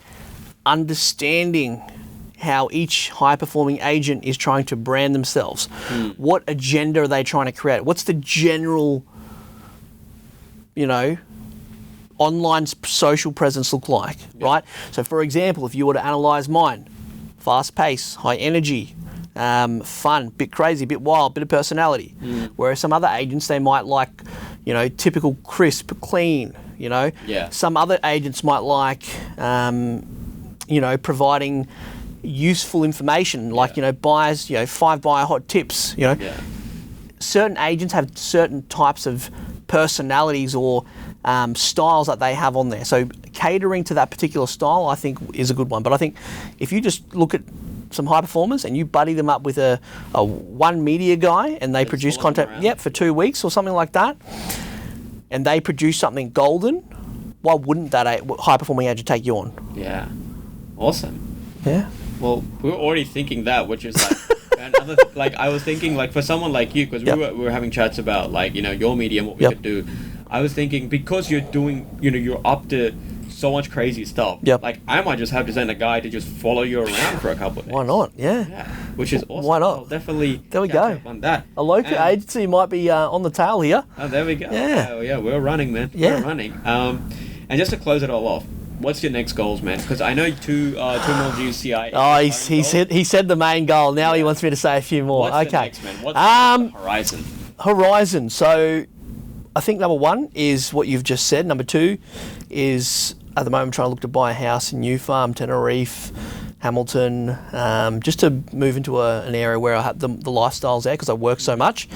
S2: understanding how each high-performing agent is trying to brand themselves. What agenda are they trying to create? What's the general, you know, online social presence look like, right? So, for example, if you were to analyse mine, fast pace, high energy, fun, bit crazy, bit wild, bit of personality. Whereas some other agents, they might like, you know, typical crisp, clean, you know. Some other agents might like, you know, providing useful information, like, you know, buyers, you know, 5 buyer hot tips, you know. Certain agents have certain types of personalities or styles that they have on there. So catering to that particular style, I think, is a good one. But I think if you just look at some high performers and you buddy them up with a one media guy and they produce content, for 2 weeks or something like that, and they produce something golden, why wouldn't that high performing agent take you on?
S1: Yeah. Awesome.
S2: Yeah.
S1: Well, we were already thinking that, which is like, another, like, I was thinking, like, for someone like you, because we were having chats about, like, you know, your media and what we could do. I was thinking, because you're doing, you know, you're up to so much crazy stuff. Like, I might just have to send a guy to just follow you around for a couple of days.
S2: Why not? Yeah.
S1: Which is awesome.
S2: Why not?
S1: I'll definitely
S2: there we go.
S1: On that.
S2: A local agency might be on the tail here.
S1: Oh, there we go.
S2: Yeah.
S1: Yeah, we're running, man.
S2: Yeah.
S1: We're running. And just to close it all off, what's your next goals, man? Because I know two more GCI.
S2: Oh, he said the main goal. Now he wants me to say a few more.
S1: What's the next, man? What's the horizon?
S2: Horizon. So I think number 1 is what you've just said. Number 2 is at the moment trying to look to buy a house in New Farm, Tenerife, Hamilton, just to move into an area where I have the lifestyle's there because I work so much.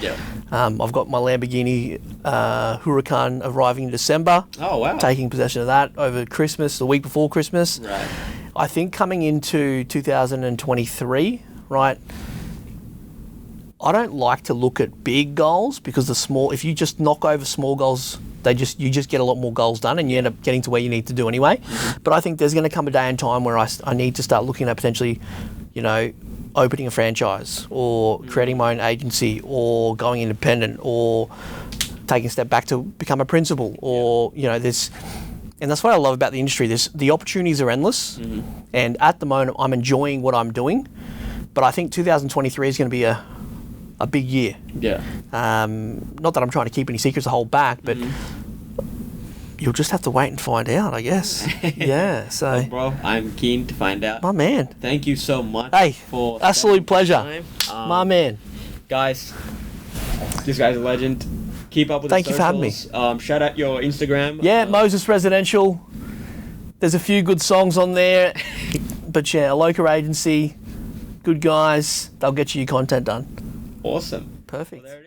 S2: I've got my Lamborghini Huracan arriving in December.
S1: Oh, wow.
S2: Taking possession of that over Christmas, the week before Christmas.
S1: Right.
S2: I think coming into 2023, right, I don't like to look at big goals because if you just knock over small goals, you just get a lot more goals done and you end up getting to where you need to do anyway. But I think there's going to come a day and time where I need to start looking at potentially, you know, opening a franchise or creating my own agency or going independent or taking a step back to become a principal or, you know, and that's what I love about the industry. The opportunities are endless and at the moment I'm enjoying what I'm doing, but I think 2023 is going to be a big year. Not that I'm trying to keep any secrets to hold back, but you'll just have to wait and find out, I guess. Yeah, so...
S1: Well, bro, I'm keen to find out.
S2: My man.
S1: Thank you so much.
S2: Hey,
S1: for
S2: absolute pleasure. My man.
S1: Guys, this guy's a legend. Keep up with
S2: Thank
S1: the
S2: you for having me.
S1: Shout out your Instagram.
S2: Yeah, Moses Residential. There's a few good songs on there. But yeah, a local agency, good guys, they'll get you your content done.
S1: Awesome.
S2: Perfect.
S1: Well, there it is.